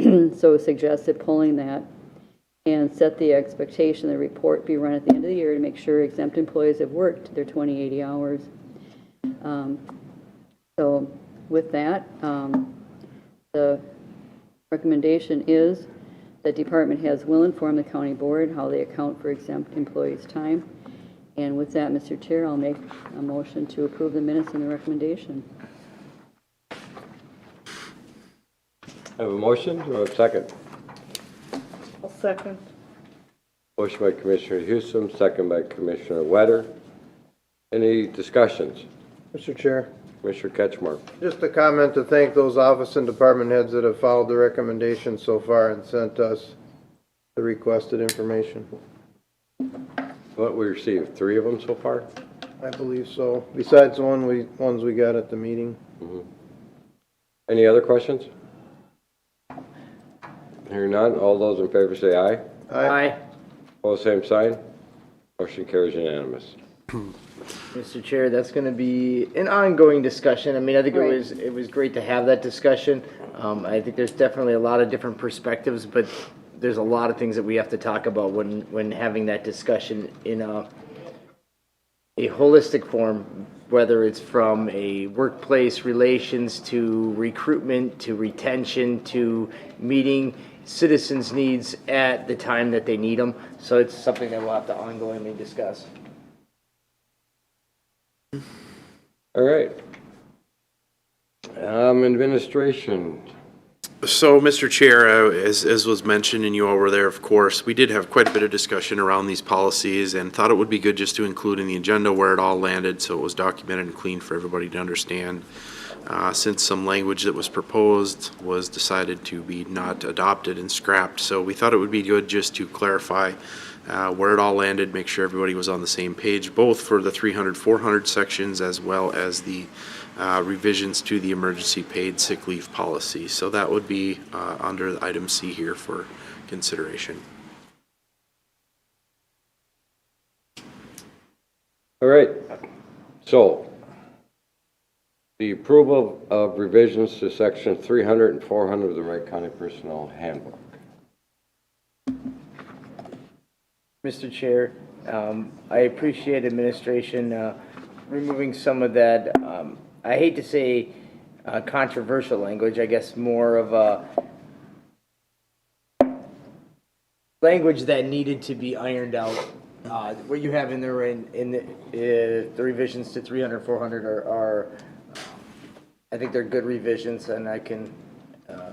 so suggested pulling that and set the expectation the report be run at the end of the year to make sure exempt employees have worked their 2080 hours. So with that, the recommendation is that department heads will inform the county board how they account for exempt employees' time. And with that, Mr. Chair, I'll make a motion to approve the minutes and the recommendation. I have a motion, do I have a second? I'll second. Motion by Commissioner Houston, second by Commissioner Wetter. Any discussions? Mr. Chair, Commissioner Ketchmark. just a comment to thank those office and department heads that have followed the recommendations so far and sent us the requested information. What we received, 3 of them so far? I believe so, besides the ones we got at the meeting. Any other questions? Hearing none, all those in favor say aye. Aye. Opposed, same sign. Motion carries unanimous. Mr. Chair, that's going to be an ongoing discussion. I mean, I think Right. it was great to have that discussion. I think there's definitely a lot of different perspectives, but there's a lot of things that we have to talk about when having that discussion in a holistic form, whether it's from a workplace relations to recruitment to retention to meeting citizens' needs at the time that they need them. So it's something that we'll have to ongoingly discuss. All right. Administration. So, Mr. Chair, as was mentioned, and you all were there, of course, we did have quite a bit of discussion around these policies and thought it would be good just to include in the agenda where it all landed so it was documented and clean for everybody to understand. Since some language that was proposed was decided to be not adopted and scrapped, so we thought it would be good just to clarify where it all landed, make sure everybody was on the same page, both for the 300, 400 sections as well as the revisions to the emergency paid sick leave policy. So that would be under item C here for consideration. All right. So, the approval of revisions to section 300 and 400 of the Wright County Personnel Handbook. Mr. Chair, I appreciate administration removing some of that, I hate to say controversial language, I guess more of a language that needed to be ironed out. What you have in there in the revisions to 300, 400 are I think they're good revisions, and I can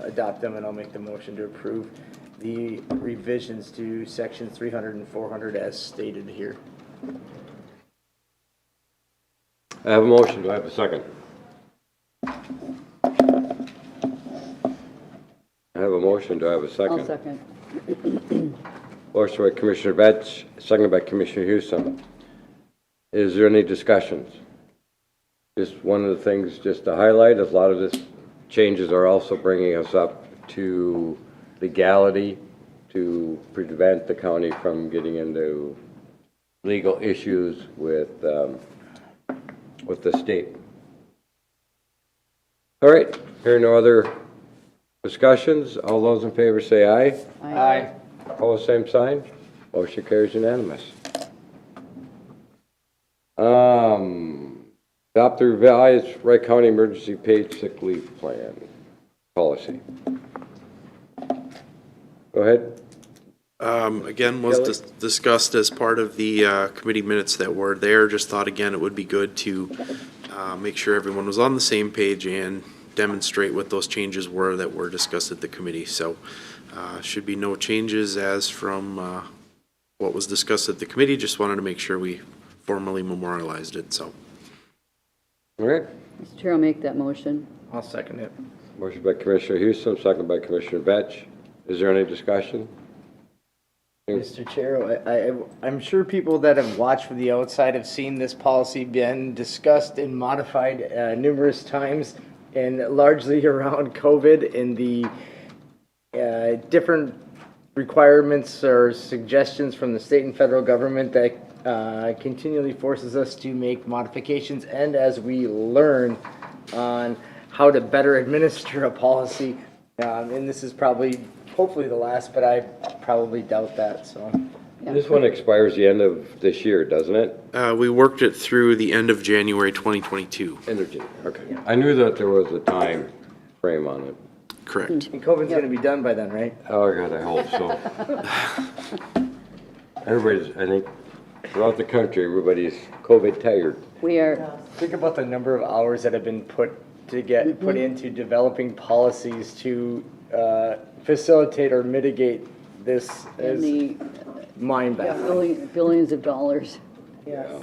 adopt them, and I'll make the motion to approve the revisions to section 300 and 400 as stated here. I have a motion. Do I have a second? I have a motion. Do I have a second? I'll second. Motion by Commissioner Betts, seconded by Commissioner Houston. Is there any discussions? Just one of the things just to highlight is a lot of this changes are also bringing us up to legality to prevent the county from getting into legal issues with the state. All right, hearing no other discussions, all those in favor say aye. Aye. Opposed, same sign. Motion carries unanimous. Adopt the revised Wright County Emergency Paid Sick Leave Plan policy. Go ahead. Again, was discussed as part of the committee minutes that were there. Just thought again it would be good to make sure everyone was on the same page and demonstrate what those changes were that were discussed at the committee. So should be no changes as from what was discussed at the committee. Just wanted to make sure we formally memorialized it. So. All right. Mr. Chair, I'll make that motion. I'll second it. Motion by Commissioner Houston, second by Commissioner Betch. Is there any discussion? Mr. Chair, I'm sure people that have watched from the outside have seen this policy been discussed and modified numerous times, and largely around COVID and the different requirements or suggestions from the state and federal government that continually forces us to make modifications, and as we learn on how to better administer a policy, and this is probably hopefully the last, but I probably doubt that. So this one expires the end of this year, doesn't it? We worked it through the end of January 2022. End of January. Okay. Yeah. I knew that there was a time frame on it. Correct. And COVID's going to be done by then, right? Oh God, I hope so. Everybody's, I think, throughout the country, everybody's COVID tired. We are. Think about the number of hours that have been put into developing policies to facilitate or mitigate this is mind-boggling. Billions of dollars. Yeah.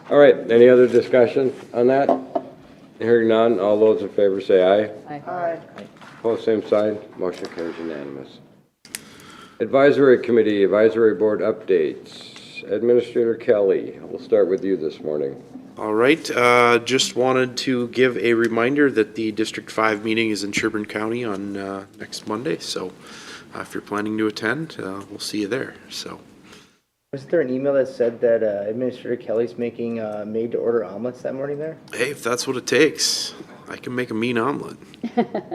All right, any other discussion on that? Hearing none, all those in favor say aye. Aye. Opposed, same sign. Motion carries unanimous. Advisory Committee, Advisory Board updates. Administrator Kelly, we'll start with you this morning. All right, just wanted to give a reminder that the District 5 meeting is in Sherburne County on next Monday, so if you're planning to attend, we'll see you there. So. Was there an email that said that Administrator Kelly's making made-to-order omelets that morning there? Hey, if that's what it takes, I can make a mean omelet.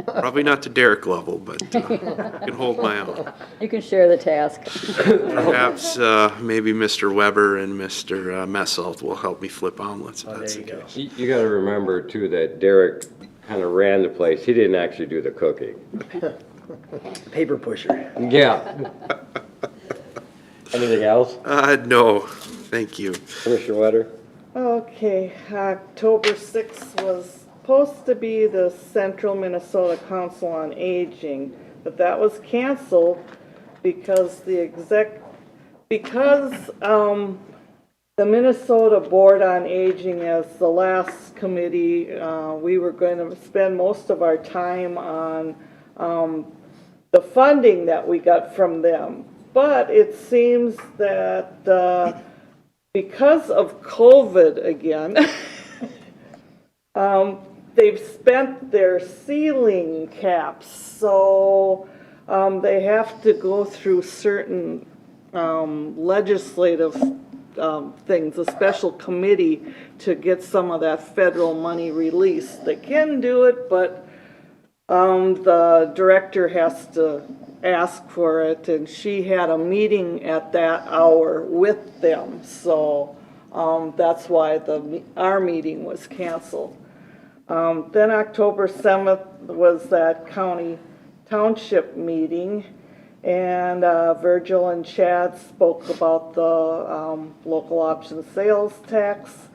Probably not to Derek level, but I can hold my own. You can share the task. Perhaps maybe Mr. Weber and Mr. Messelt will help me flip omelets if that's the case. You got to remember too that Derek kind of ran the place. He didn't actually do the cooking. Paper pusher. Yeah. Anything else? No, thank you. Commissioner Wetter? Okay, October 6th was supposed to be the Central Minnesota Council on Aging, but that was canceled because the Minnesota Board on Aging as the last committee, we were going to spend most of our time on the funding that we got from them. But it seems that because of COVID again, they've spent their ceiling caps, so they have to go through certain legislative things, a special committee to get some of that federal money released. They can do it, but the director has to ask for it, and she had a meeting at that hour with them, so that's why our meeting was canceled. Then October 7th was that county township meeting, and Virgil and Chad spoke about the local option sales tax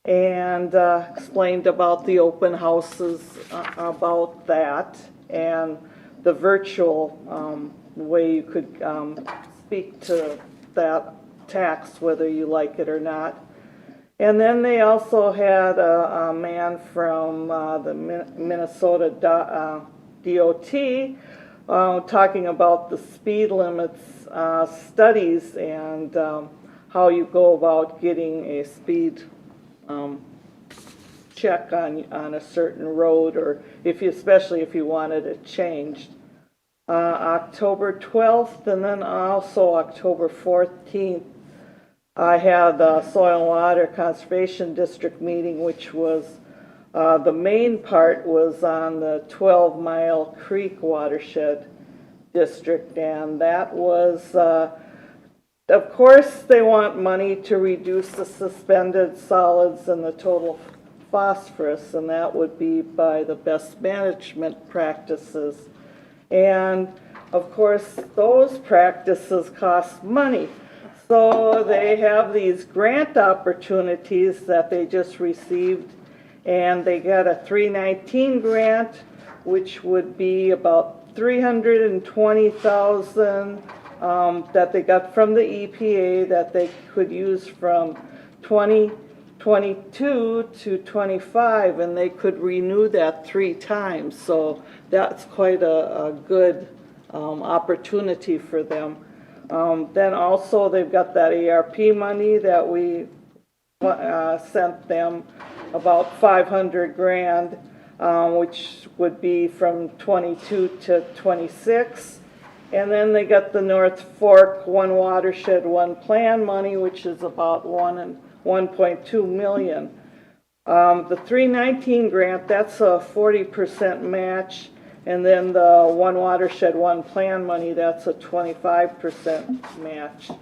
and explained about the open houses about that and the virtual way you could speak to that tax, whether you like it or not. And then they also had a man from the Minnesota DOT talking about the speed limits studies and how you go about getting a speed check on a certain road, or especially if you wanted it changed. October 12th and then also October 14th, I had the Soil and Water Conservation District meeting, which was, the main part was on the 12 Mile Creek Watershed District, and that was, of course, they want money to reduce the suspended solids and the total phosphorus, and that would be by the best management practices. And of course, those practices cost money. So they have these grant opportunities that they just received, and they got a 319 grant, which would be about $320,000 that they got from the EPA that they could use from 2022 to 25, and they could renew that 3 times. So that's quite a good opportunity for them. Then also they've got that ARP money that we sent them, about 500 grand, which would be from 22 to 26. And then they got the North Fork One Watershed, One Plan money, which is about 1.2 million. The 319 grant, that's a 40% match. And then the One Watershed, One Plan money, that's a 25% match.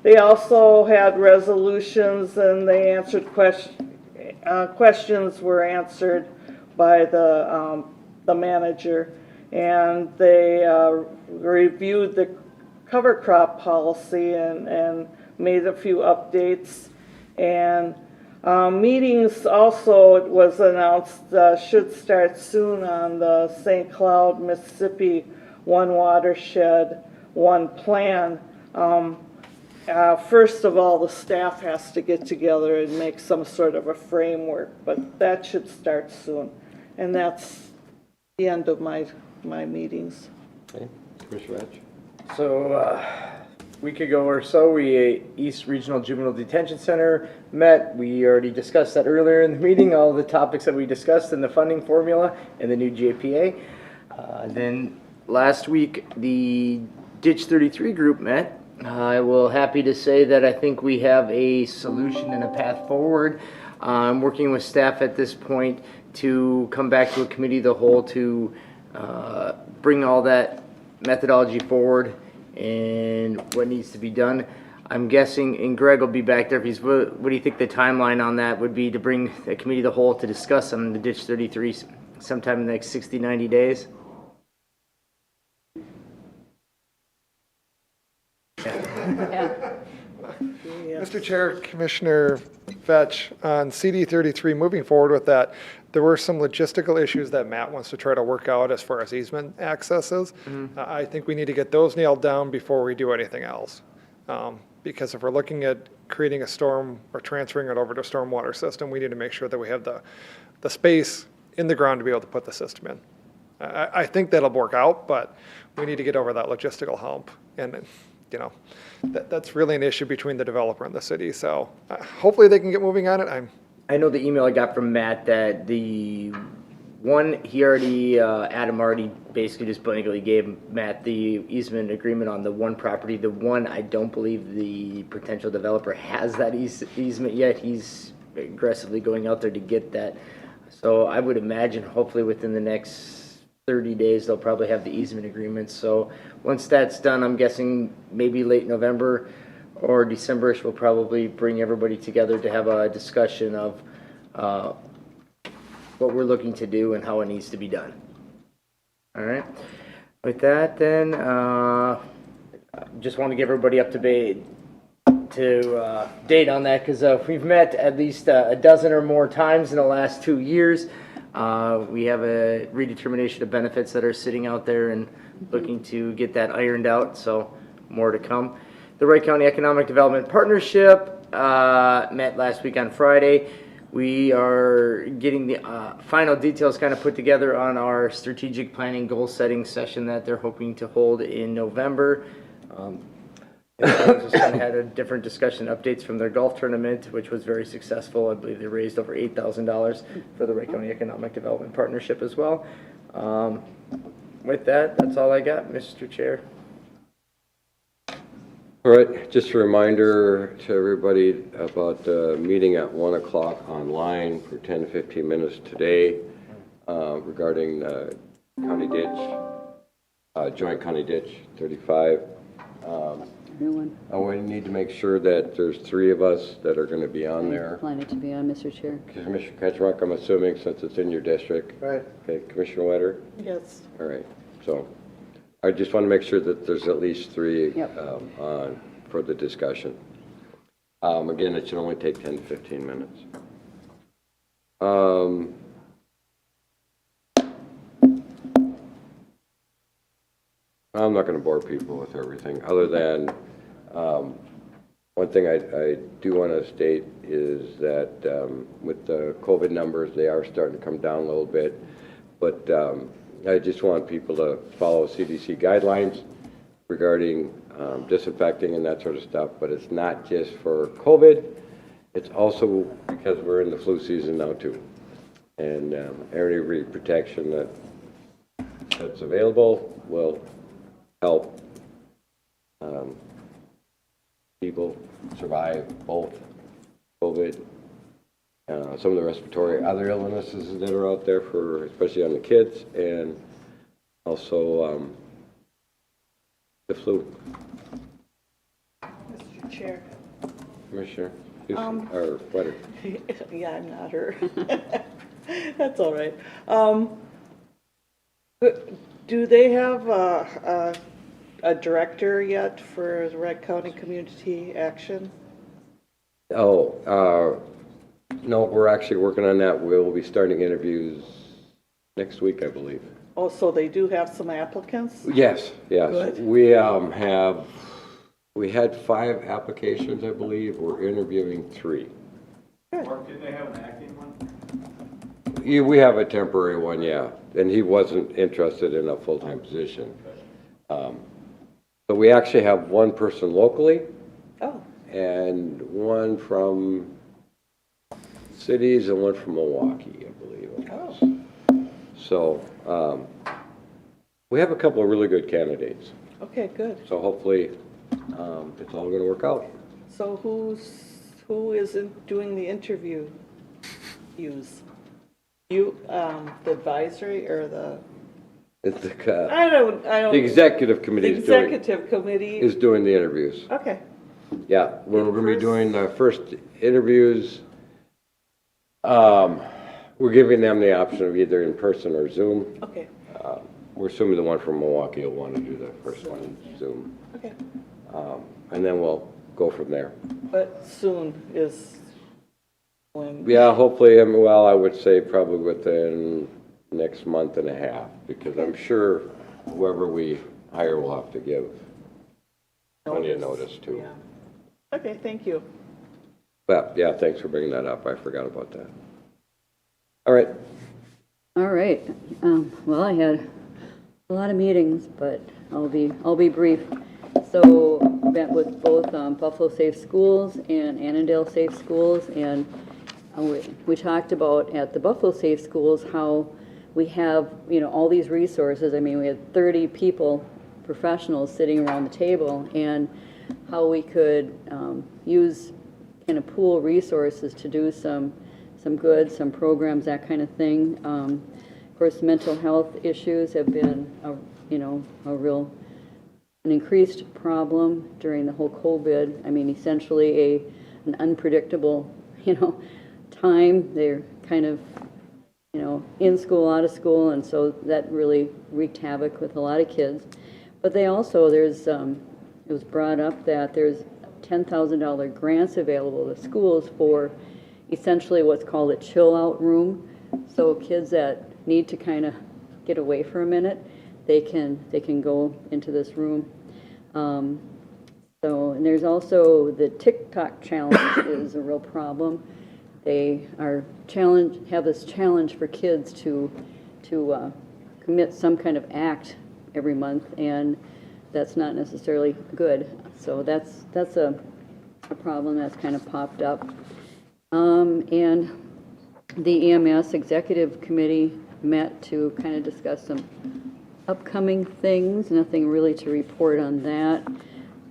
They also had resolutions, and they answered questions were answered by the manager, and they reviewed the cover crop policy and made a few updates. And meetings also, it was announced, should start soon on the St. Cloud, Mississippi One Watershed, One Plan. First of all, the staff has to get together and make some sort of a framework, but that should start soon. And that's the end of my meetings. Okay, Commissioner Ratch? So, a week ago or so, we East Regional Juvenile Detention Center met. We already discussed that earlier in the meeting, all the topics that we discussed in the funding formula and the new JPA. Then last week, the Ditch 33 group met. I will happy to say that I think we have a solution and a path forward. I'm working with staff at this point to come back to a committee of the whole to bring all that methodology forward and what needs to be done. I'm guessing, and Greg will be back there, if what do you think the timeline on that would be to bring the committee of the whole to discuss on the Ditch 33 sometime in the next 60, 90 days? Yeah. Mr. Chair, Commissioner Fetch, on CD 33, moving forward with that, there were some logistical issues that Matt wants to try to work out as far as easement accesses. I think we need to get those nailed down before we do anything else. Because if we're looking at creating a storm or transferring it over to a stormwater system, we need to make sure that we have the space in the ground to be able to put the system in. I think that'll work out, but we need to get over that logistical hump. And, you know, that's really an issue between the developer and the city. So hopefully they can get moving on it. I know the email I got from Matt that the one, Adam already basically just blankly gave Matt the easement agreement on the one property. The one, I don't believe the potential developer has that easement yet. He's aggressively going out there to get that. So I would imagine hopefully within the next 30 days, they'll probably have the easement agreement. So once that's done, I'm guessing maybe late November or December-ish, we'll probably bring everybody together to have a discussion of what we're looking to do and how it needs to be done. All right. With that, then, just want to give everybody up to date on that because we've met at least a dozen or more times in the last 2 years. We have a redetermination of benefits that are sitting out there and looking to get that ironed out, so more to come. The Wright County Economic Development Partnership met last week on Friday. We are getting the final details kind of put together on our strategic planning goal setting session that they're hoping to hold in November. Just kind of had a different discussion updates from their golf tournament, which was very successful. I believe they raised over $8,000 for the Wright County Economic Development Partnership as well. With that, that's all I got, Mr. Chair. All right, just a reminder to everybody about the meeting at 1 o'clock online for 10 to 15 minutes today regarding the county ditch, joint county ditch 35. We need to make sure that there's 3 of us that are going to be on there. Planning to be on, Mr. Chair. Commissioner Ketchmark, I'm assuming since it's in your district. Right. Okay, Commissioner Wetter? Yes. All right, so I just want to make sure that there's at least 3 Yep. on for the discussion. Again, it should only take 10 to 15 minutes. I'm not going to bore people with everything other than one thing I do want to state is that with the COVID numbers, they are starting to come down a little bit, but I just want people to follow CDC guidelines regarding disinfecting and that sort of stuff, but it's not just for COVID, it's also because we're in the flu season now too. And every protection that's available will help people survive both COVID, some of the respiratory other illnesses that are out there for, especially on the kids, and also the flu. Mr. Chair. Commissioner or Wetter. Yeah, I'm not her. That's all right. Do they have a director yet for the Wright County Community Action? Oh, no, we're actually working on that. We'll be starting interviews next week, I believe. Oh, so they do have some applicants? Yes, yes. Good. We had 5 applications, I believe. We're interviewing 3. Mark, didn't they have an acting one? Yeah, we have a temporary one, yeah, and he wasn't interested in a full-time position. So we actually have 1 person locally. Oh. And 1 from cities and 1 from Milwaukee, I believe it was. Oh. So We have a couple of really good candidates, Okay, good. so hopefully it's all going to work out. So who isn't doing the interviews? You, the advisory or the, It's the the executive committee executive committee? is doing the interviews. Okay, Yeah, we're In going to be person? doing the first interviews. We're giving them the option of either in person or Zoom. okay, We're assuming the one from Milwaukee will want to do the first one, Zoom. okay. And then we'll go from there. But soon is when. Yeah, hopefully, well, I would say probably within next month and a half, because I'm sure whoever we hire will have to give plenty of notice too. Yeah. Okay, thank you. But, yeah, thanks for bringing that up. I forgot about that. All right. All right. Well, I had a lot of meetings, but I'll be brief. So, met with both Buffalo Safe Schools and Annandale Safe Schools, and we talked about at the Buffalo Safe Schools how we have, all these resources. I mean, we had 30 people, professionals, sitting around the table, and how we could use kind of pool resources to do some good, some programs, that kind of thing. Of course, mental health issues have been an increased problem during the whole COVID. I mean, essentially an unpredictable, time. They're kind of, in school, out of school, and so that really wreaked havoc with a lot of kids. But they also, it was brought up that there's $10,000 grants available to schools for essentially what's called a chill out room. So kids that need to kind of get away for a minute, they can go into this room. And there's also the TikTok challenge is a real problem. They have this challenge for kids to commit some kind of act every month, and that's not necessarily good. So that's a problem that's kind of popped up. And the EMS Executive Committee met to kind of discuss some upcoming things, nothing really to report on that.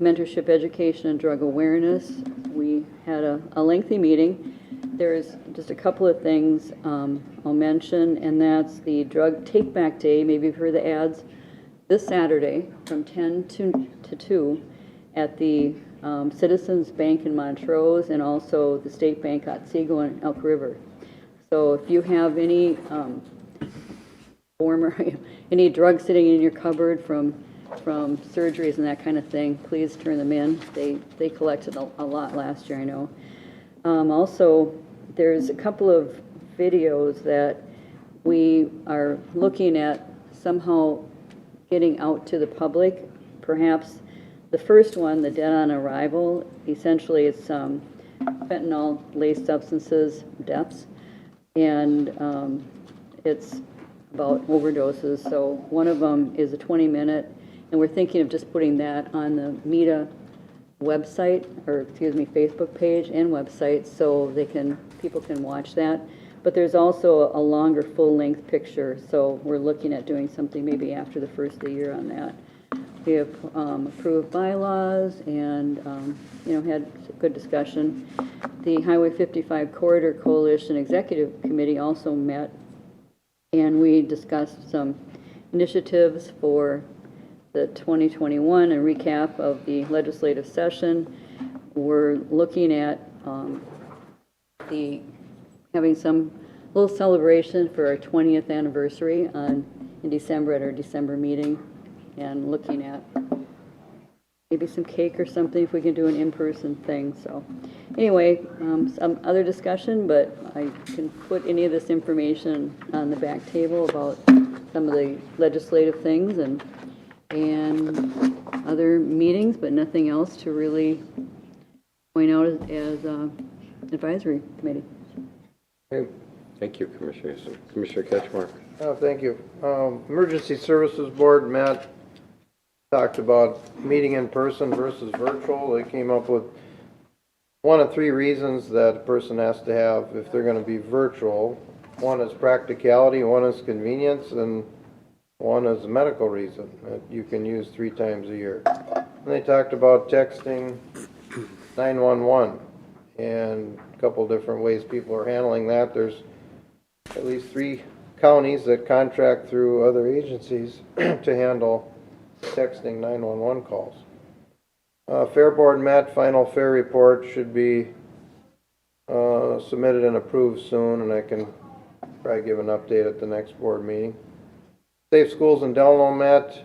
Mentorship, education, and drug awareness. We had a lengthy meeting. There's just a couple of things I'll mention, and that's the Drug Take Back Day, maybe you've heard the ads, this Saturday from 10 to 2 at the Citizens Bank in Montrose, and also the State Bank Otsego and Elk River. So if you have any any drugs sitting in your cupboard from surgeries and that kind of thing, please turn them in. They collected a lot last year, I know. Also, there's a couple of videos that we are looking at somehow getting out to the public. Perhaps the first one, the Dead on Arrival, essentially it's fentanyl-laced substances deaths, and it's about overdoses. So one of them is a 20-minute, and we're thinking of just putting that on the META website, or Facebook page and website, so people can watch that. But there's also a longer full-length picture, so we're looking at doing something maybe after the first of the year on that. We have approved bylaws and had a good discussion. The Highway 55 Corridor Coalition Executive Committee also met, and we discussed some initiatives for the 2021, a recap of the legislative session. We're looking at having some little celebration for our 20th anniversary in December at our December meeting, and looking at maybe some cake or something if we can do an in-person thing. So anyway, some other discussion, but I can put any of this information on the back table about some of the legislative things and other meetings, but nothing else to really point out as advisory committee. Okay. Thank you, Commissioner. Commissioner Ketchmark. Oh, thank you. Emergency Services Board met, talked about meeting in person versus virtual. They came up with one of three reasons that a person has to have if they're going to be virtual. One is practicality, one is convenience, and One is a medical reason that you can use 3 times a year. And they talked about texting 911 and a couple different ways people are handling that. There's at least 3 counties that contract through other agencies to handle texting 911 calls. Fair Board met, final fair report should be submitted and approved soon, and I can probably give an update at the next board meeting. Safe Schools in Delano met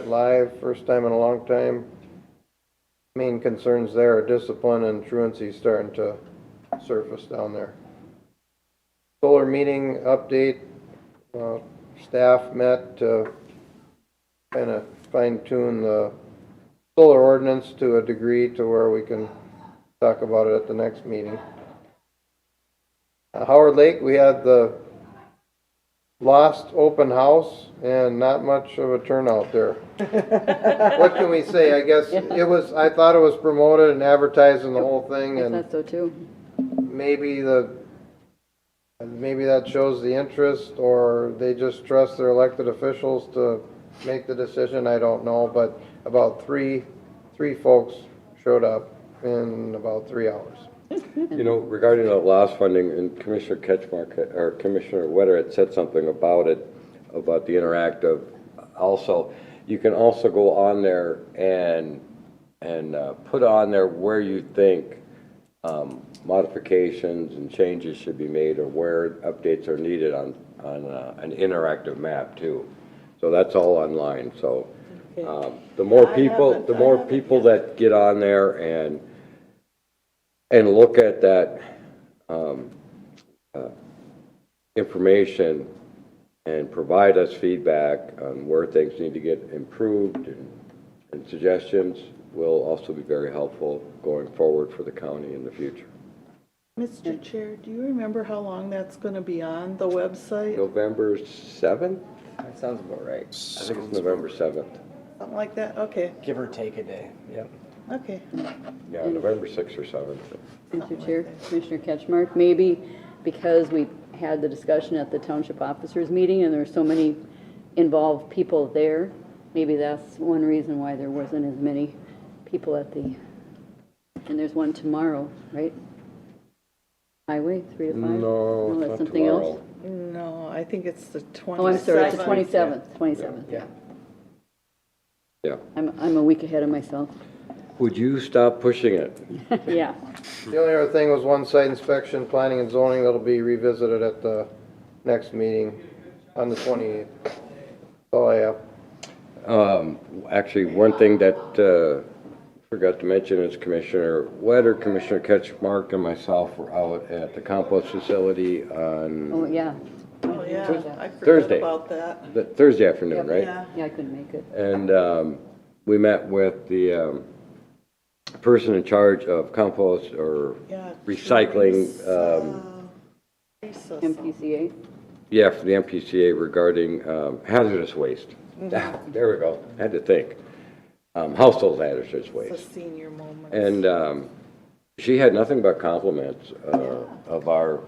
live, first time in a long time. Main concerns there are discipline and truancy starting to surface down there. Solar meeting update, staff met to kind of fine tune the solar ordinance to a degree to where we can talk about it at the next meeting. Howard Lake, we had the lost open house and not much of a turnout there. What can we say? I guess it was, I thought it was promoted and advertised in the whole thing, I and thought so too. maybe that shows the interest, or they just trust their elected officials to make the decision. I don't know, but about three folks showed up in about 3 hours. You know, regarding the loss funding, and Commissioner Ketchmark, or Commissioner Wetter had said something about it, about the interactive. Also, you can also go on there and put on there where you think modifications and changes should be made, or where updates are needed on an interactive map too. So that's all online. So the more people that get on there and look at that information and provide us feedback on where things need to get improved, and suggestions will also be very helpful going forward for the county in the future. Mr. Chair, do you remember how long that's going to be on the website? November 7th? That sounds about right. I think it's November 7th. Something like that? Okay, Give or take a day, yep. okay. Yeah, November 6th or 7th. Mr. Chair, Commissioner Ketchmark, maybe because we had the discussion at the township officers meeting and there were so many involved people there, maybe that's one reason why there wasn't as many people at the, and there's one tomorrow, right? Highway, 3 to 5? No, that's not something tomorrow. else? No, I think it's the 27th. Oh, I'm sorry, it's the 27th, yeah. Yeah. I'm a week ahead of myself. Would you stop pushing it? Yeah. The only other thing was one site inspection, planning and zoning, that'll be revisited at the next meeting on the 28th. That's all I have. Actually, one thing that forgot to mention is Commissioner Wetter, Commissioner Ketchmark, and myself were out at the Compost Facility on Oh, yeah. Oh, yeah, I forgot Thursday. about that. Thursday afternoon, right? Yeah. Yeah, I couldn't make it. And we met with the person in charge of compost or Yeah, recycling. Teresa MPCA? Yeah, for the MPCA regarding hazardous waste. There we go. Had to think. Household hazardous It's a waste. senior moment. And she had nothing but compliments of our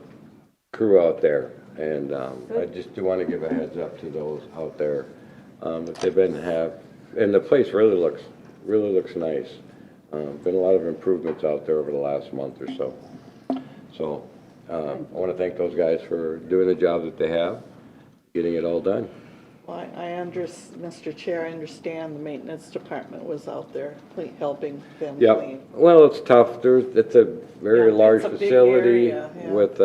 crew out there. And I just do want to give a heads up to those out there that they've been and the place really looks nice. Been a lot of improvements out there over the last month or so. So I want to thank those guys for doing the job that they have, getting it all done. Well, Mr. Chair, I understand the maintenance department was out there helping them Yep. clean. Well, it's tough. It's a very Yeah, large it's a big facility area, yeah. with,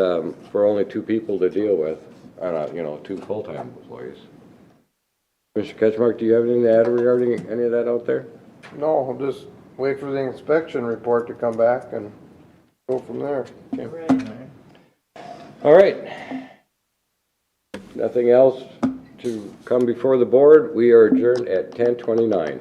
for only 2 people to deal with, 2 full-time employees. Mr. Ketchmark, do you have anything to add regarding any of that out there? No, I'll just wait for the inspection report to come back and go from there. Okay. Right. All right. Nothing else to come before the board. We are adjourned at 10:29.